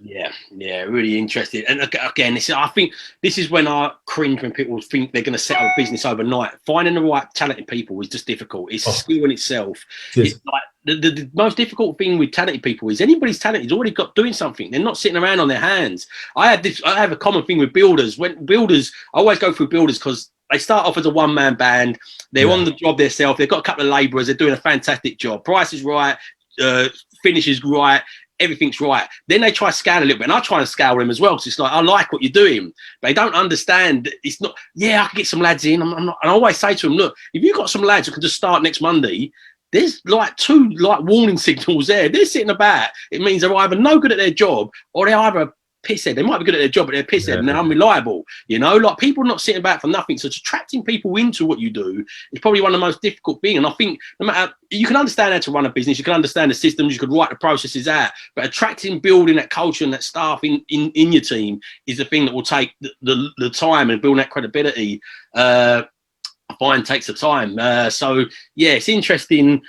Yeah, really interesting. And again, I think this is when I cringe when people think they're going to set up a business overnight. Finding the right talented people is just difficult. It's a skill in itself. It's like the most difficult thing with talented people is anybody's talented is already got doing something. They're not sitting around on their hands. I have a common thing with builders. When builders, I always go through builders because they start off as a one-man band. They're on the job themselves. They've got a couple of labourers. They're doing a fantastic job. Price is right. Finish is right. Everything's right. Then they try to scale a little bit, and I try and scale them as well because it's like I like what you're doing, but they don't understand. It's not. Yeah, I can get some lads in. I'm not. And I always say to them, look, if you've got some lads who can just start next Monday, there's like two warning signals there. They're sitting about. It means they're either no good at their job or they're either a pisshead. They might be good at their job, but they're pisshead and they're unreliable. You know, like people not sitting about for nothing. So attracting people into what you do is probably one of the most difficult things. And I think no matter, you can understand how to run a business, you can understand the systems, you could write the processes out, but attracting, building that culture and that staff in your team is the thing that will take the time, and building that credibility. I find takes the time. So yeah, it's interesting.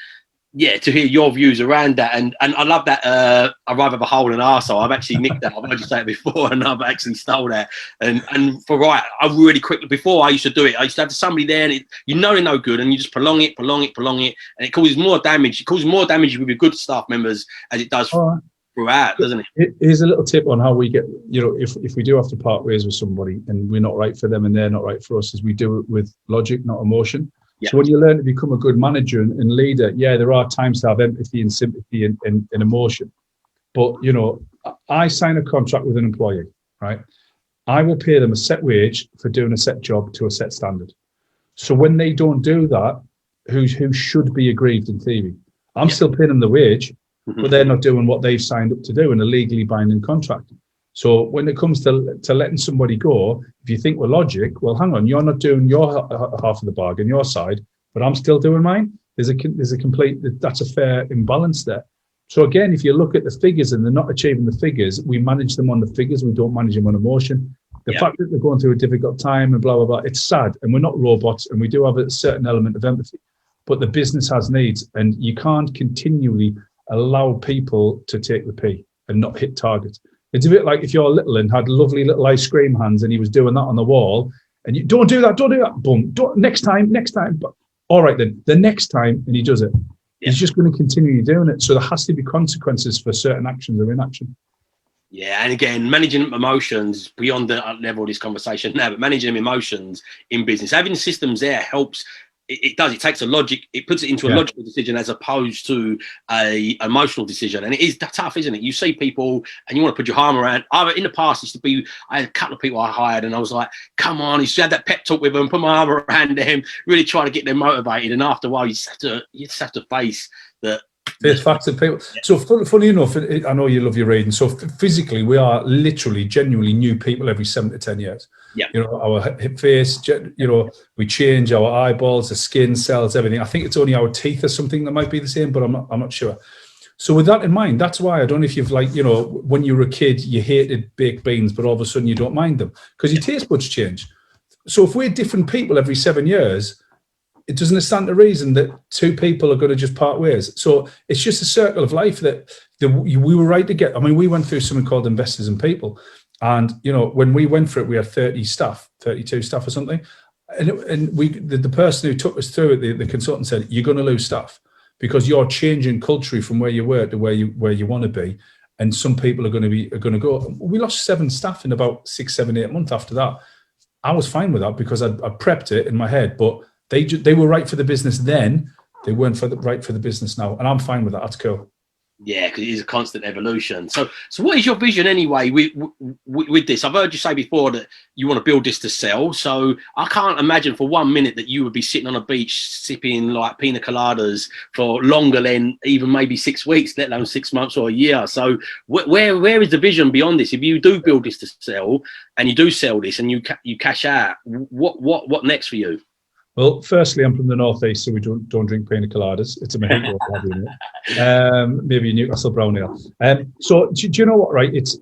Yeah, to hear your views around that, and I love that. I'd rather have a hole in an arsehole. I've actually nicked that. I've heard you say it before, and I've actually stole that. And I really quickly before I used to do it. I used to have somebody there, and they're no good, and you just prolong it, and it causes more damage. It causes more damage with your good staff members as it does throughout, doesn't it? Here's a little tip on how we get. You know, if we do have to part ways with somebody, and we're not right for them, and they're not right for us, is we do it with logic, not emotion. Yeah. So when you learn to become a good manager and leader, there are times to have empathy and sympathy and emotion. But, you know, I sign a contract with an employee, right? I will pay them a set wage for doing a set job to a set standard. So when they don't do that, who should be aggrieved in theory? I'm still paying them the wage, but they're not doing what they've signed up to do in a legally binding contract. So when it comes to letting somebody go, if you think with logic, well, hang on, you're not doing your half of the bargain, your side, but I'm still doing mine. There's a complete, that's a fair imbalance there. So again, if you look at the figures and they're not achieving the figures, we manage them on the figures. We don't manage them on emotion. The fact that they're going through a difficult time and blah, blah, blah, it's sad. And we're not robots, and we do have a certain element of empathy, but the business has needs, and you can't continually allow people to take the pee and not hit targets. It's a bit like if you're little and had lovely little ice cream hands and he was doing that on the wall And you don't do that, boom, next time. But all right then, the next time, and he does it. Yeah. He's just going to continue doing it. So there has to be consequences for certain actions or inaction. Yeah, and again, managing emotions beyond the level of this conversation now, but managing emotions in business, having systems there helps. It does. It takes a logic. It puts it into a logical decision as opposed to a emotional decision. And it is tough, isn't it? You see people and you want to put your arm around. In the past, used to be. I had a couple of people I hired, and I was like, "Come on!" You had that pep talk with them, put my arm around them, really try to get them motivated. And after a while, you just have to face the facts of people. Yeah. So funny enough, I know you love your reading. So physically, we are literally, genuinely new people every 7 to 10 years. Yeah. You know, our hip face, you know, we change our eyeballs, the skin cells, everything. I think it's only our teeth or something that might be the same, but I'm not sure. So with that in mind, that's why I don't know if you've like, you know, when you were a kid, you hated baked beans, but all of a sudden you don't mind them because your taste buds change. So if we're different people every 7 years, it doesn't stand to reason that two people are going to just part ways. So it's just a circle of life that we were right to get. I mean, we went through something called Investors and People. And, you know, when we went for it, we had 32 staff or something. And the person who took us through it, the consultant said, you're going to lose staff because you're changing culturally from where you were to where you want to be. And some people are going to go. We lost 7 staff in about 6, 7, 8 months after that. I was fine with that because I prepped it in my head, but they were right for the business then. They weren't right for the business now. And I'm fine with that. That's cool. Yeah, because it is a constant evolution. So what is your vision anyway with this? I've heard you say before that you want to build this to sell. So I can't imagine for 1 minute that you would be sitting on a beach sipping like pina coladas for longer than even maybe 6 weeks, let alone 6 months or a year. So where is the vision beyond this? If you do build this to sell and you do sell this and you cash out, what next for you? Well, firstly, I'm from the northeast, so we don't drink pina coladas. It's a mojito, maybe a Newcastle brown ale. So do you know what? Right, it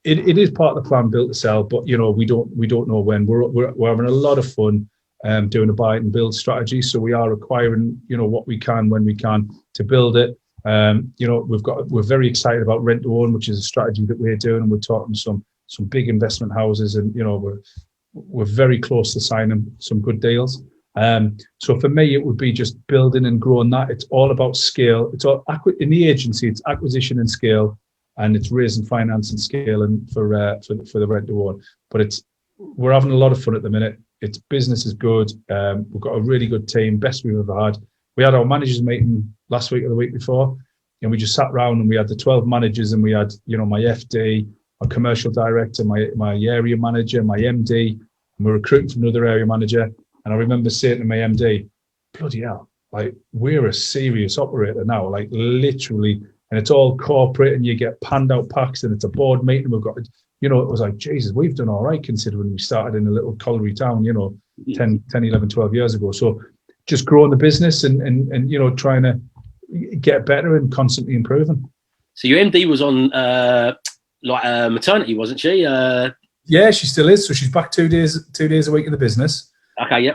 is part of the plan, built to sell, but you know we don't know when. We're having a lot of fun doing a buy it and build strategy. So we are acquiring, you know, what we can when we can to build it. You know, we're very excited about rent to own, which is a strategy that we're doing, and we're talking to some big investment houses, and you know we're very close to signing some good deals. So for me, it would be just building and growing that. It's all about scale. It's all in the agency. It's acquisition and scale, and it's raising finance and scale, and for the rent to own. But we're having a lot of fun at the minute. It's business is good. We've got a really good team, best we've ever had. We had our managers meeting last week or the week before, and we just sat around and we had the 12 managers, and we had, you know, my FD, my commercial director, my area manager, my MD, and we're recruiting for another area manager. And I remember saying to my MD, bloody hell, like we're a serious operator now, like literally, and it's all corporate and you get panned out packs and it's a board meeting. We've got, you know, it was like, Jesus, we've done all right considering we started in a little colliery town, you know, 10, 11, 12 years ago. So just growing the business and you know, trying to get better and constantly improving. So your MD was on maternity, wasn't she? Yeah, she still is. So she's back 2 days a week in the business. Okay, yeah.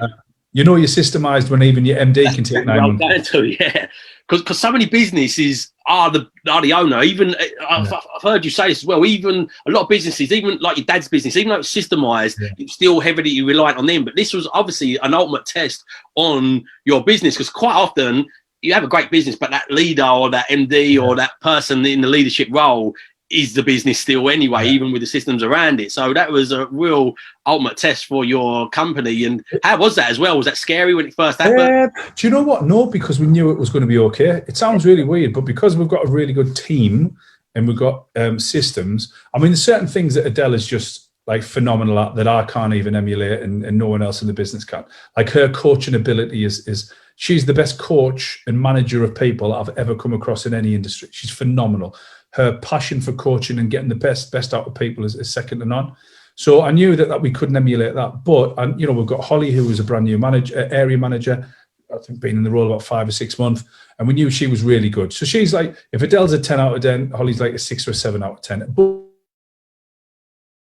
You know, you're systemized when even your MD can take 9 months. Yeah, because so many businesses are the owner. Even I've heard you say this as well. Even a lot of businesses, even like your dad's business, even though it's systemized, it's still heavily reliant on them. But this was obviously an ultimate test on your business, because quite often you have a great business, but that leader or that MD or that person in the leadership role is the business still anyway, even with the systems around it. So that was a real ultimate test for your company. And how was that as well? Was that scary when it first happened? Do you know what? No, because we knew it was going to be okay. It sounds really weird, but because we've got a really good team and we've got systems, I mean, there's certain things that Adele is just like phenomenal at that I can't even emulate, and no one else in the business can. Like her coaching ability is she's the best coach and manager of people I've ever come across in any industry. She's phenomenal. Her passion for coaching and getting the best out of people is second to none. So I knew that we couldn't emulate that. But you know, we've got Holly, who was a brand new area manager. I think been in the role about 5 or 6 months, and we knew she was really good. So she's like, if Adele's a 10 out of 10, Holly's like a 6 or a 7 out of 10.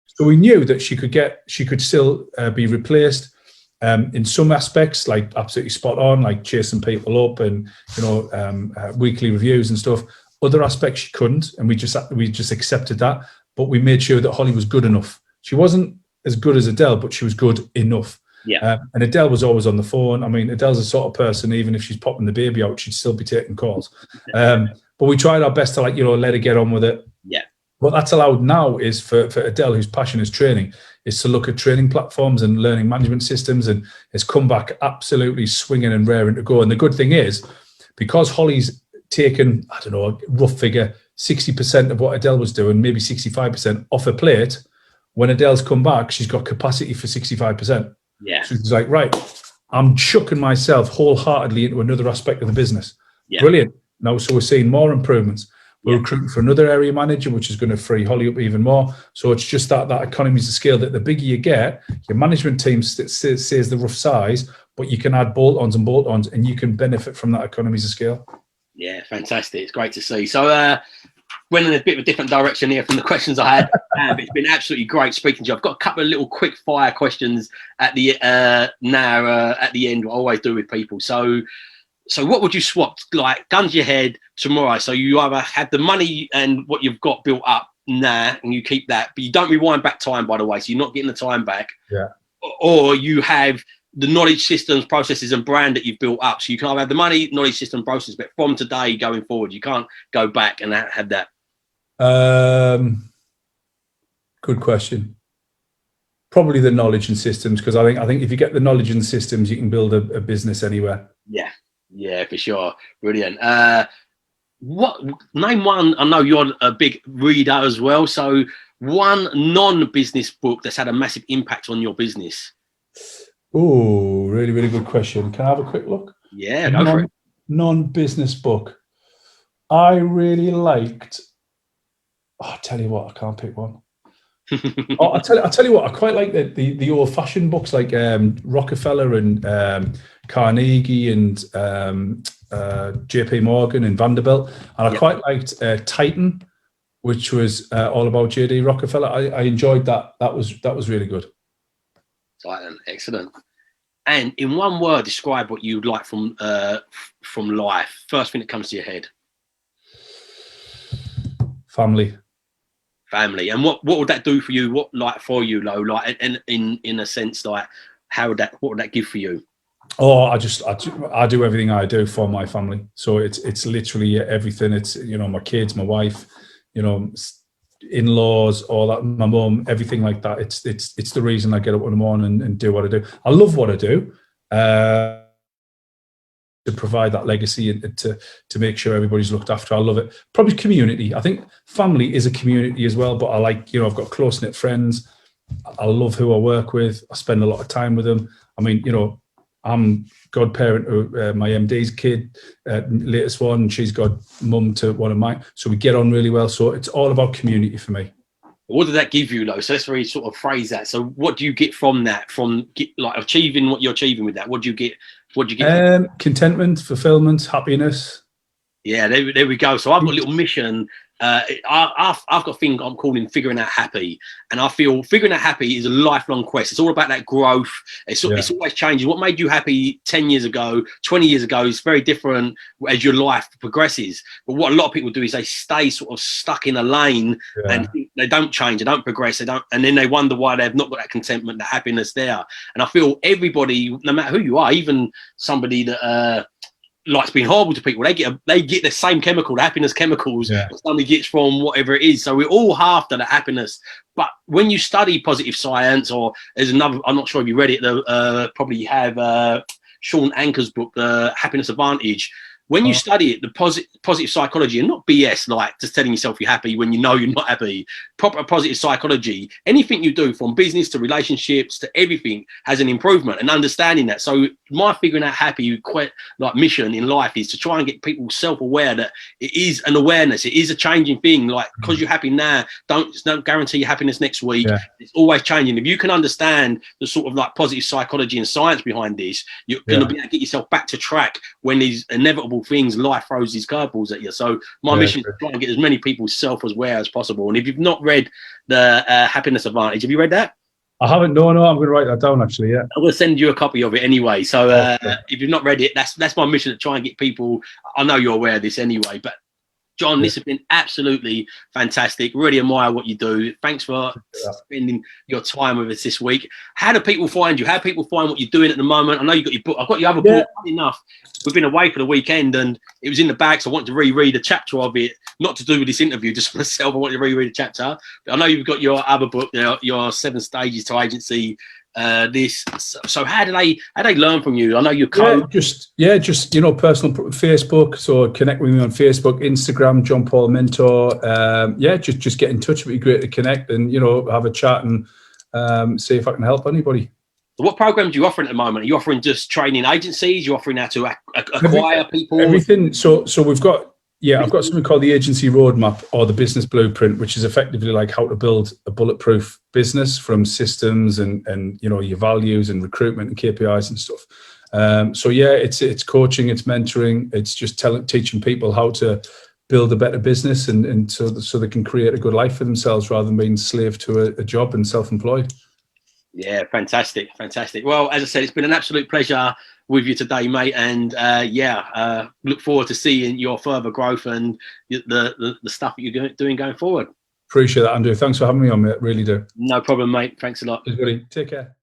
So we knew that she could still be replaced in some aspects, like absolutely spot on, like chasing people up and, you know, weekly reviews and stuff. Other aspects she couldn't, and we just accepted that. But we made sure that Holly was good enough. She wasn't as good as Adele, but she was good enough. Yeah. And Adele was always on the phone. I mean, Adele's the sort of person, even if she's popping the baby out, she'd still be taking calls. But we tried our best to, like, you know, let her get on with it. Yeah. What that's allowed now is for Adele, whose passion is training, is to look at training platforms and learning management systems, and has come back absolutely swinging and raring to go. And the good thing is, because Holly's taken, I don't know, a rough figure, 60% of what Adele was doing, maybe 65% off her plate, when Adele's come back, she's got capacity for 65%. Yeah. So she's like, right, I'm chucking myself wholeheartedly into another aspect of the business. Yeah. Brilliant. Now, so we're seeing more improvements. We're recruiting for another area manager, which is going to free Holly up even more. So it's just that economies of scale, that the bigger you get, your management team says the rough size, but you can add bolt-ons and bolt-ons, and you can benefit from that economies of scale. Yeah, fantastic. It's great to see. So went in a bit of a different direction here from the questions I had. It's been absolutely great speaking to you. I've got a couple of little quick fire questions at the at the end, what I always do with people. So what would you swap, like, guns to your head tomorrow? So you either had the money and what you've got built up now, and you keep that, but you don't rewind back time, by the way, so you're not getting the time back. Yeah. Or you have the knowledge, systems, processes, and brand that you've built up. So you can either have the money, knowledge, system, process, but from today going forward, you can't go back and have that. Good question. Probably the knowledge and systems, because I think if you get the knowledge and systems, you can build a business anywhere. Yeah, for sure. Brilliant. Name one. I know you're a big reader as well. So one non-business book that's had a massive impact on your business. Oh, really, really good question. Can I have a quick look? Yeah, go for it. Non-business book. I really liked. I tell you what, I can't pick one. I tell you what, I quite like the old-fashioned books, like Rockefeller and Carnegie and JP Morgan and Vanderbilt, and I quite liked Titan, which was all about JD Rockefeller. I enjoyed that. That was really good. Titan, excellent. And in one word, describe what you'd like from life. First thing that comes to your head. Family. And what would that do for you? What, like, for you, Lo? Like, in a sense, like, what would that give for you? Oh, I do everything I do for my family. So it's literally everything. It's, you know, my kids, my wife, you know, in-laws, all that, my mum, everything like that. It's the reason I get up in the morning and do what I do. I love what I do. To provide that legacy and to make sure everybody's looked after. I love it. Probably community. I think family is a community as well, but I like, you know, I've got close-knit friends. I love who I work with. I spend a lot of time with them. I mean, you know, I'm godparent to my MD's kid, latest one, and she's got mum to one of mine. So we get on really well. So it's all about community for me. What did that give you, though? So let's really sort of phrase that. So what do you get from that? From like achieving what you're achieving with that? What do you get? Contentment, fulfillment, happiness. Yeah, there we go. So I've got a little mission. I've got a thing I'm calling figuring out happy, and I feel figuring out happy is a lifelong quest. It's all about that growth. It's always changing. What made you happy 10 years ago, 20 years ago is very different as your life progresses. But what a lot of people do is they stay sort of stuck in a lane and they don't change, they don't progress, and then they wonder why they've not got that contentment, that happiness there. And I feel everybody, no matter who you are, even somebody that likes being horrible to people, they get the same chemical, the happiness chemicals that somebody gets from whatever it is. So we're all after the happiness. But when you study positive science, or there's another, I'm not sure if you read it, probably you have Sean Anker's book, The Happiness Advantage. When you study it, the positive psychology, and not BS, like just telling yourself you're happy when you know you're not happy, proper positive psychology, anything you do from business to relationships to everything has an improvement, and understanding that. So my figuring out happy mission in life is to try and get people self-aware that it is an awareness, it is a changing thing. Like, because you're happy now, don't guarantee your happiness next week. It's always changing. If you can understand the sort of like positive psychology and science behind this, you're going to be able to get yourself back to track when these inevitable things, life throws these curveballs at you. So my mission is to try and get as many people self-aware as possible. And if you've not read The Happiness Advantage, have you read that? I haven't. No, I'm going to write that down, actually. Yeah, I will send you a copy of it anyway. So if you've not read it, that's my mission, to try and get people. I know you're aware of this anyway, but John, this has been absolutely fantastic. Really admire what you do. Thanks for spending your time with us this week. How do people find you? How do people find what you're doing at the moment? I know you got your book. I've got your other book. Funny enough, we've been away for the weekend and it was in the bag, so I wanted to reread a chapter of it. Not to do with this interview, just for myself. I wanted to reread a chapter. But I know you've got your other book, your 7 Stages to Agency. So how do they learn from you? I know you're just personal Facebook, so connect with me on Facebook, Instagram, John Paul Mentor. Just get in touch. It'd be great to connect and have a chat and see if I can help anybody. What programs are you offering at the moment? Are you offering just training agencies? You're offering how to acquire people? Everything. So we've got I've got something called the Agency Roadmap or the Business Blueprint, which is effectively like how to build a bulletproof business from systems and your values and recruitment and KPIs and stuff. It's coaching, it's mentoring, it's just teaching people how to build a better business and so they can create a good life for themselves rather than being slave to a job and self-employed. Yeah, fantastic. Well, as I said, it's been an absolute pleasure with you today, mate, and look forward to seeing your further growth and the stuff that you're doing going forward. Appreciate that, Andrew. Thanks for having me on, mate. Really do. No problem, mate. Thanks a lot. Everybody, take care.